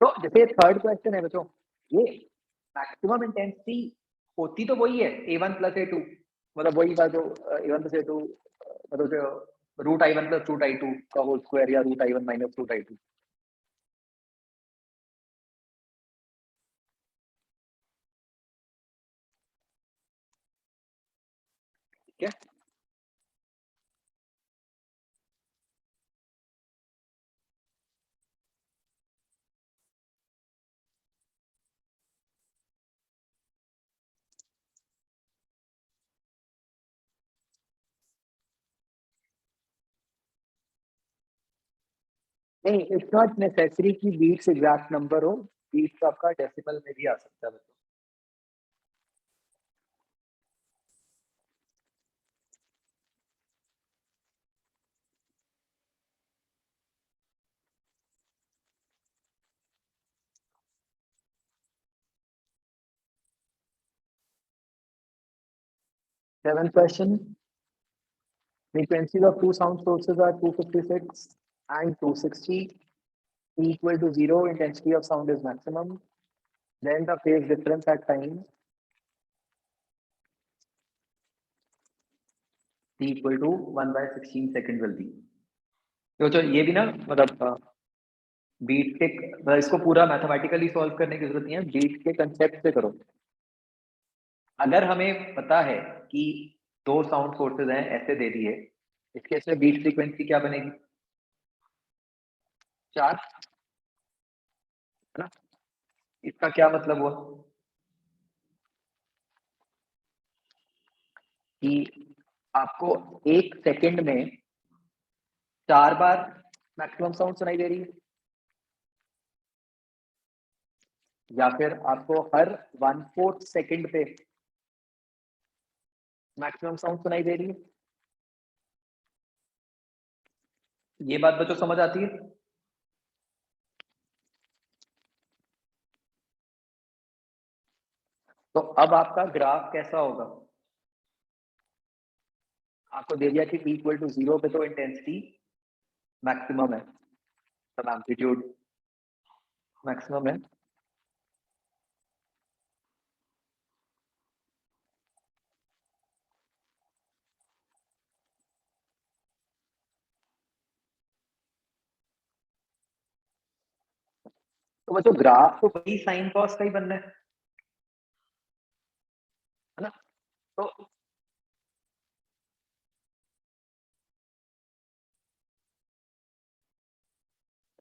तो जैसे थर्ड क्वेश्चन है बच्चों, ये मैक्सिमम इंटेंसिटी होती तो वही है A1 प्लस A2, मतलब वही था जो A1 प्लस A2, मतलब जो root I1 plus root I2 का होल स्क्वायर या root I1 minus root I2। ठीक है, नहीं इट्स नॉट नेसेसरी कि बीट्स एग्जैक्ट नंबर हो, बीट्स आपका डेसिमल में भी आ सकता है बच्चों। 7th question, frequencies of two sound sources are 256 and 260, equal to 0, intensity of sound is maximum, then the phase difference at time t equal to 1/16 second will be। तो ये भी ना मतलब बीट के मतलब इसको पूरा मैथमेटिकली सॉल्व करने की जरूरत नहीं है, बीट के कंसेप्ट से करो। अगर हमें पता है कि दो साउंड सोर्सेज हैं ऐसे दे दिए, इस केस में बीट फ्रीक्वेंसी क्या बनेगी? 4, है ना? इसका क्या मतलब हुआ कि आपको 1 सेकंड में 4 बार मैक्सिमम साउंड सुनाई दे रही है, या फिर आपको हर 1/4 सेकंड पे मैक्सिमम साउंड सुनाई दे रही है। ये बात बच्चों समझ आती है? तो अब आपका ग्राफ कैसा होगा? आपको दे दिया कि T इक्वल टू 0 पे तो इंटेंसिटी मैक्सिमम है, तब एम्पलीट्यूड मैक्सिमम है। तो बच्चों ग्राफ तो वही साइन कॉस का ही बनना है ना? तो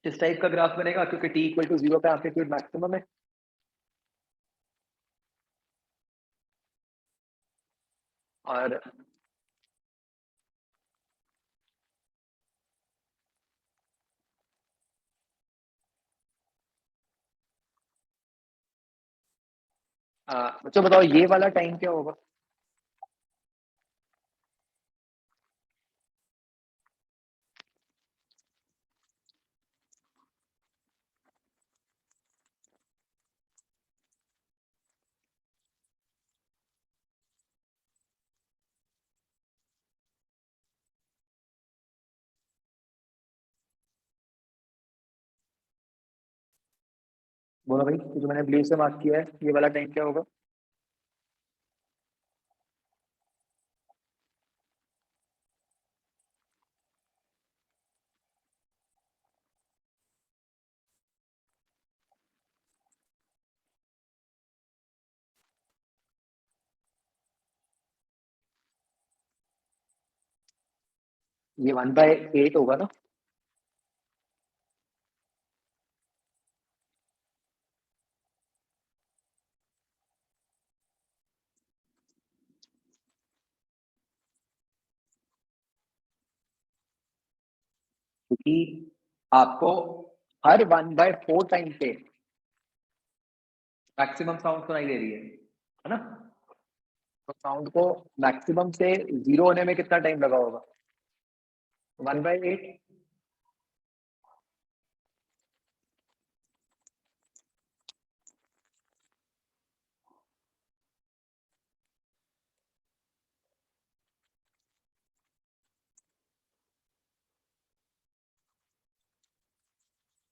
इस टाइप का ग्राफ बनेगा क्योंकि T इक्वल टू 0 पे एम्पलीट्यूड मैक्सिमम है। और बच्चों बताओ ये वाला टाइम क्या होगा? बोलो भाई, जो मैंने ब्लू से मार्क किया है ये वाला टाइम क्या होगा? ये 1/8 होगा ना? क्योंकि आपको हर 1/4 टाइम पे मैक्सिमम साउंड सुनाई दे रही है ना? तो साउंड को मैक्सिमम से 0 होने में कितना टाइम लगा होगा? 1/8।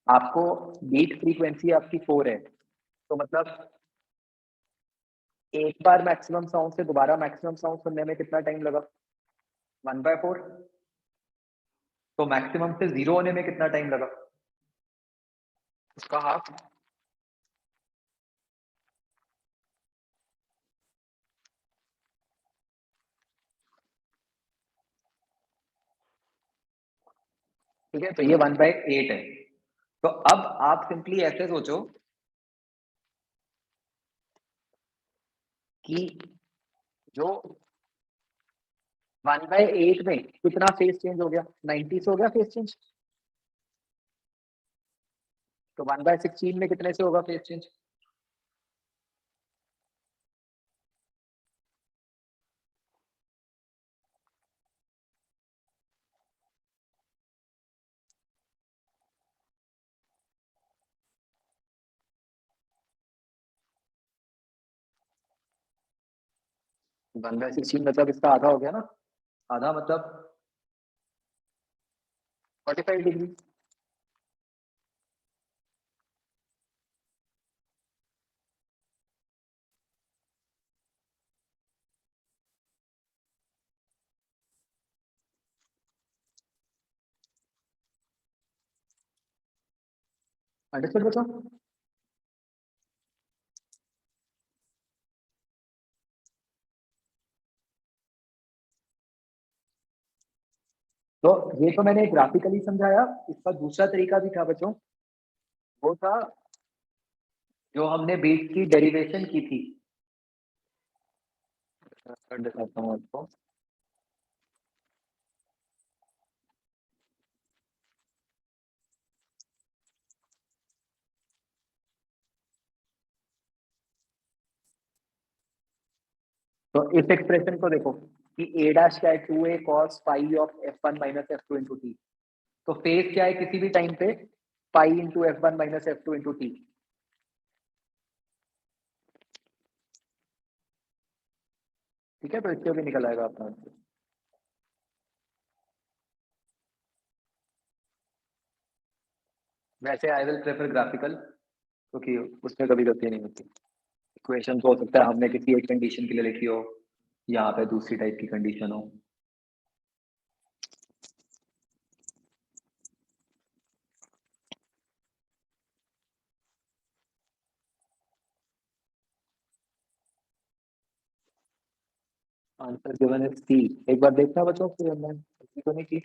आपको बीट फ्रीक्वेंसी आपकी 4 है, तो मतलब एक बार मैक्सिमम साउंड से दोबारा मैक्सिमम साउंड सुनने में कितना टाइम लगा? 1/4। तो मैक्सिमम से 0 होने में कितना टाइम लगा? उसका हाफ। ठीक है, तो ये 1/8 है। तो अब आप सिंपली ऐसे सोचो कि जो 1/8 में कितना फेज चेंज हो गया? 90 से हो गया फेज चेंज। तो 1/16 में कितने से होगा फेज चेंज? 1/16 मतलब इसका आधा हो गया ना? आधा मतलब 45 डिग्री। अंडरस्टूड बच्चों? तो ये तो मैंने ग्राफिकली समझाया। इसका दूसरा तरीका भी था बच्चों, वो था जो हमने बीट की डेरिवेशन की थी। कर दिखाता हूँ आपको। तो इस एक्सप्रेशन को देखो कि ए डैश क्या है? 2a cos pi of f1 minus f2 into T. तो फेज क्या है किसी भी टाइम पे? Pi into f1 minus f2 into T. ठीक है, तो इससे भी निकल आएगा अपना आंसर। वैसे आई विल प्रेफर ग्राफिकल, क्योंकि उसमें कभी गलती नहीं होती। इक्वेशन तो हो सकता है हमने किसी एक कंडीशन के लिए लिखी हो, यहाँ पे दूसरी टाइप की कंडीशन हो। आंसर गिवन है सी। एक बार देखना बच्चों, फिर हमने गलती तो नहीं की।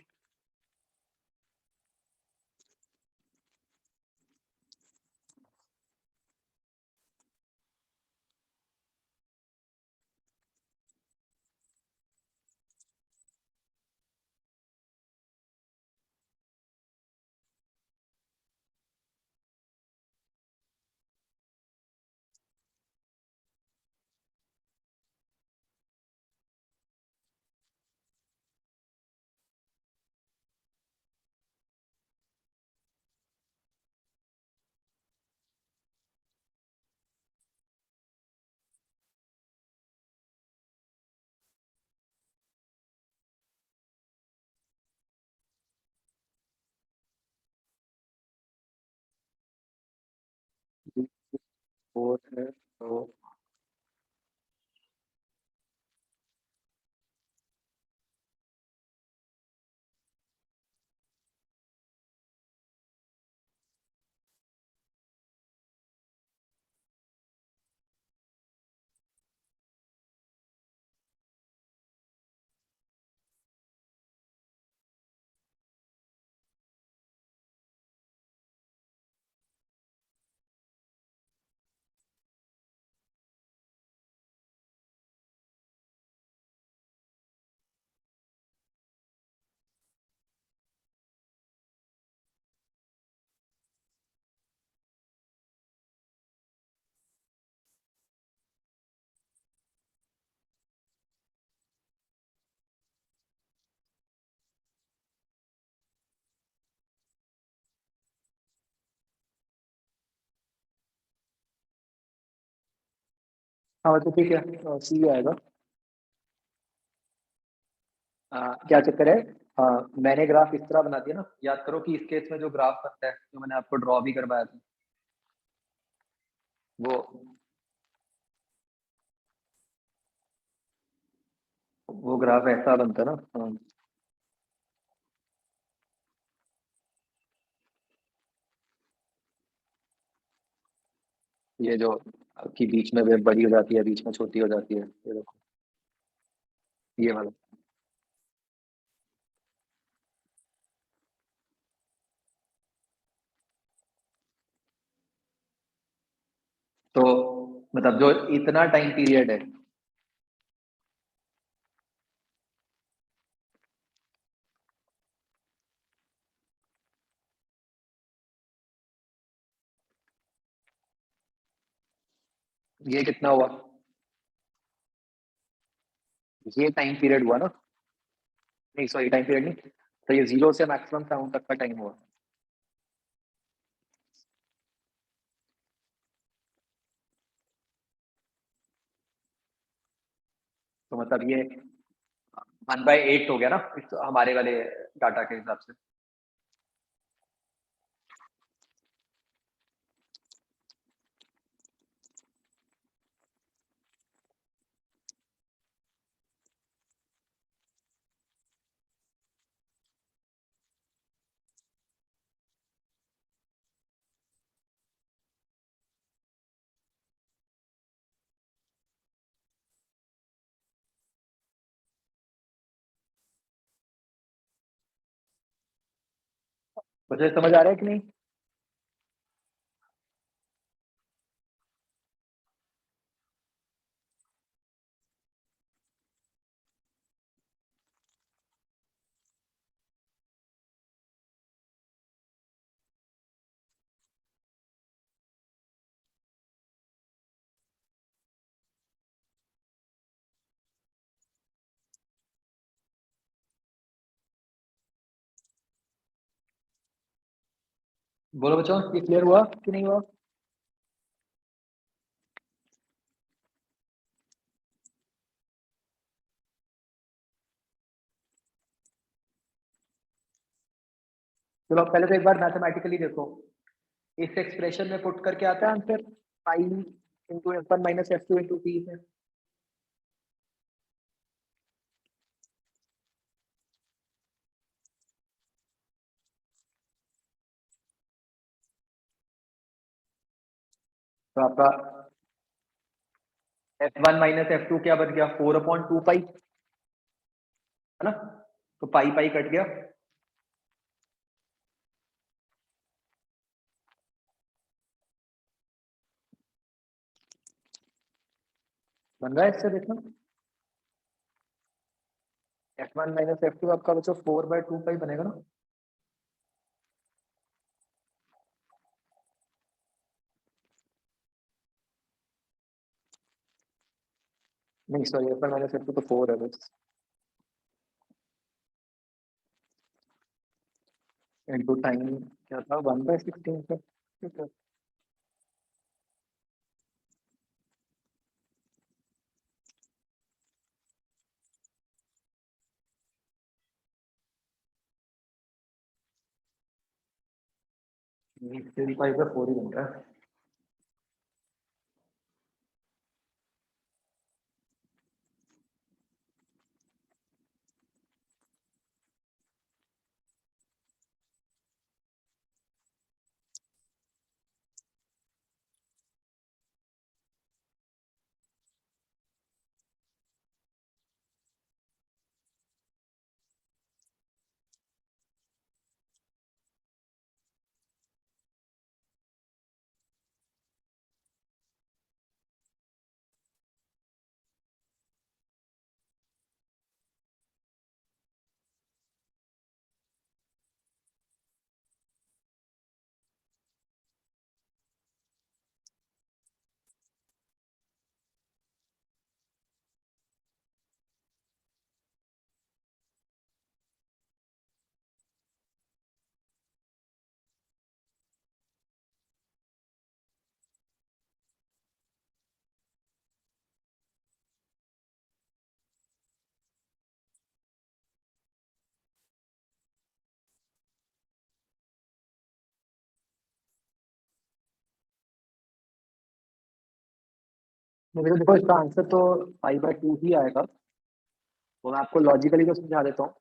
फोर है तो हाँ तो ठीक है, सी आएगा। क्या चक्कर है? मैंने ग्राफ इस तरह बना दिया ना, याद करो कि इस केस में जो ग्राफ बनता है जो मैंने आपको ड्रॉ भी करवाया था, वो वो ग्राफ ऐसा बनता है ना। ये जो कि बीच में वेव बड़ी हो जाती है, बीच में छोटी हो जाती है, ये देखो, ये वाला। तो मतलब जो इतना टाइम पीरियड है, ये कितना हुआ? ये टाइम पीरियड हुआ ना? नहीं सॉरी, टाइम पीरियड नहीं, तो ये जीरो से मैक्सिमम साउंड तक का टाइम हुआ। तो मतलब ये 1/8 हो गया ना हमारे वाले डाटा के हिसाब से। मुझे समझ आ रहा है कि नहीं? बोलो बच्चों, ये क्लियर हुआ कि नहीं हुआ? चलो पहले तो एक बार मैथमेटिकली देखो, इस एक्सप्रेशन में पुट करके आता है answer pi into F1 minus F2 into P है। तो आपका F1 माइनस F2 क्या बन गया? 4/2 पाई, है ना? तो पाई पाई कट गया, बन रहा है इससे देखना। F1 माइनस F2 आपका बच्चों 4/2 पाई बनेगा ना? नहीं सॉरी, F1 माइनस F2 तो 4 है बस, इंटू टाइम क्या था, 1/16 से, ठीक है। थ्री पाई का 4 ही बन रहा है। मुझे देखो इसका आंसर तो 5/2 ही आएगा। तो मैं आपको लॉजिकली तो समझा देता हूँ।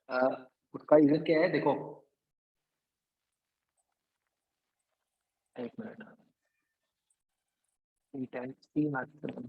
अ, उसका रीजन क्या है देखो, एक minute. Intensity maximum,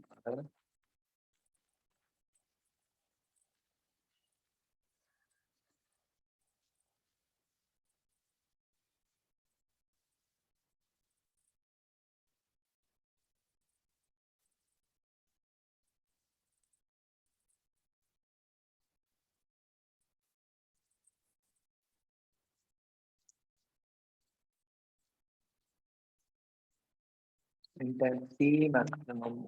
intensity maximum.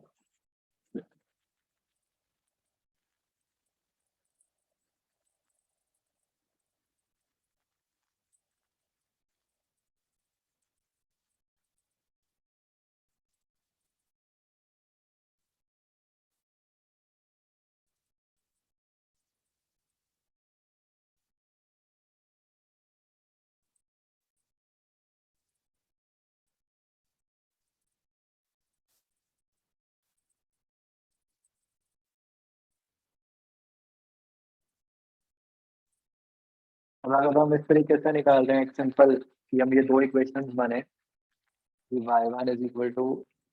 अब हम इस तरीके से निकाल रहे हैं एक सिंपल, कि हम ये दो इक्वेशंस बने कि y1 is equal to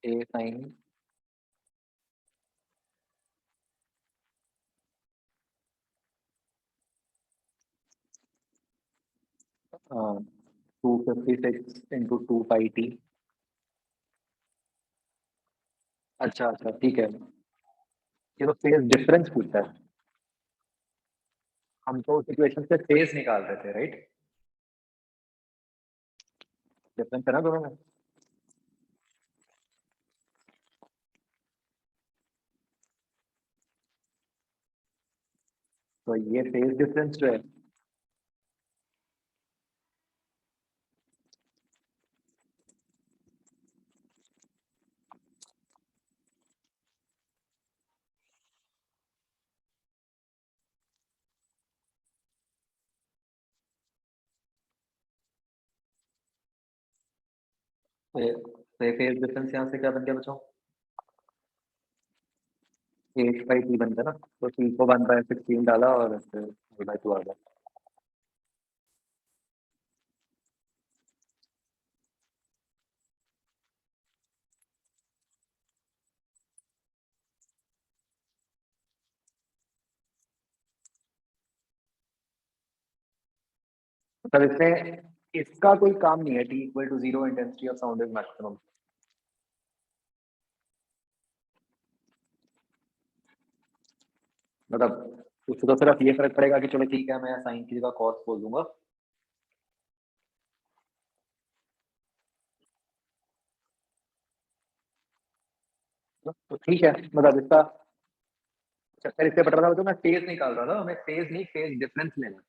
a sin 256 into 2 pi T. अच्छा अच्छा ठीक है, ये तो फेज डिफरेंस पूछता है। हम तो उस इक्वेशन से फेज निकाल रहे थे, राइट? डिफरेंस है ना दोनों में। तो ये फेज डिफरेंस जो है, तो ये फेज डिफरेंस यहाँ से क्या बन गया बच्चों? 8/2 बन गया ना, तो टी को 1/16 डाला और फिर 8/2 आ गया। मतलब इसमें इसका कोई काम नहीं है, T equal to 0 intensity of sound is maximum. मतलब उससे तो सिर्फ ये फर्क पड़ेगा कि चलो ठीक है, मैं साइन की जगह कॉस बोल दूंगा। तो ठीक है, मतलब इसका चक्कर इससे पड़ रहा था, तो मैं फेज निकाल रहा था, हमें फेज नहीं फेज डिफरेंस लेना।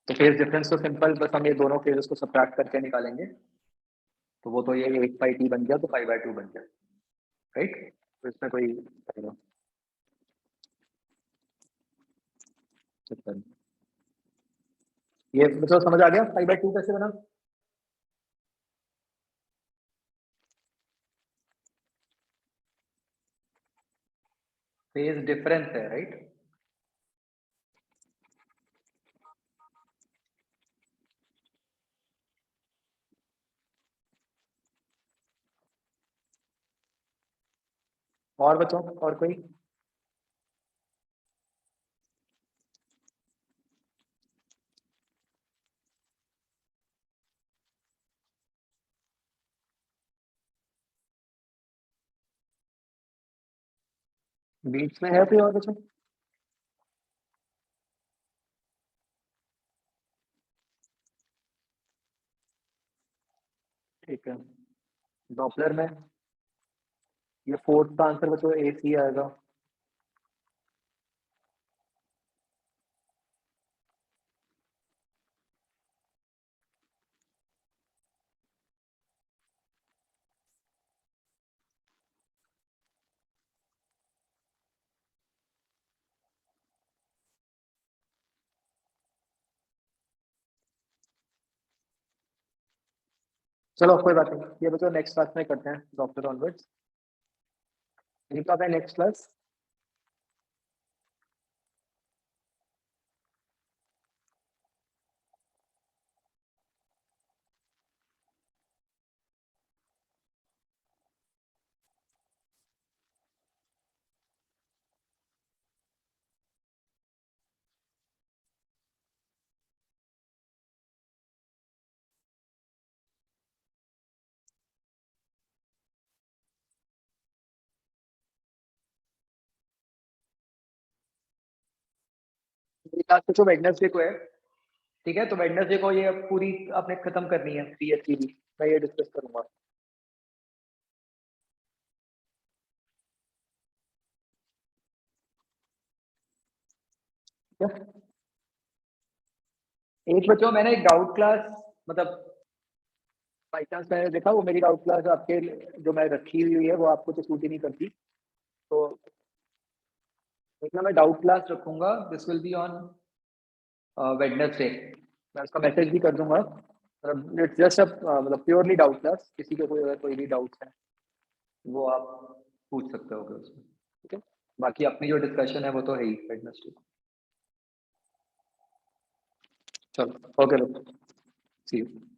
तो फेज डिफरेंस तो सिंपल, बस हम ये दोनों फेजेस को सब्ट्रैक्ट करके निकालेंगे। तो वो तो ये 8/2 बन गया, तो 5/2 बन गया, राइट? तो इसमें कोई चक्कर नहीं। ये मतलब समझ आ गया 5/2 कैसे बना? फेज डिफरेंस है, राइट? और बच्चों और कोई? बीच में है कोई और बच्चों? ठीक है, डॉपलर में ये फोर्थ का आंसर बच्चों ए सी आएगा। चलो कोई बात नहीं, ये बच्चों नेक्स्ट क्लास में करते हैं doctor onwards. Next class. Class तो वेडनेसडे को है, ठीक है। तो वेडनेसडे को ये पूरी आपने खत्म करनी है पीएचसी भी, मैं ये डिस्कस करूंगा। ठीक है? एक बच्चों, मैंने एक डाउट क्लास, मतलब बाई चांस मैंने देखा वो मेरी डाउट क्लास आपके जो मैं रखी हुई है वो आपको तो सूट ही नहीं करती, तो देखना मैं डाउट क्लास रखूंगा, this will be on Wednesday. मैं उसका मैसेज भी कर दूंगा, मतलब इट्स जस्ट मतलब प्योरली डाउट क्लास, किसी को कोई अगर कोई भी डाउट है वो आप पूछ सकते हो उसमें, ठीक है। बाकी अपनी जो डिस्कशन है वो तो है ही वेडनेसडे को। चलो, ओके, सी यू।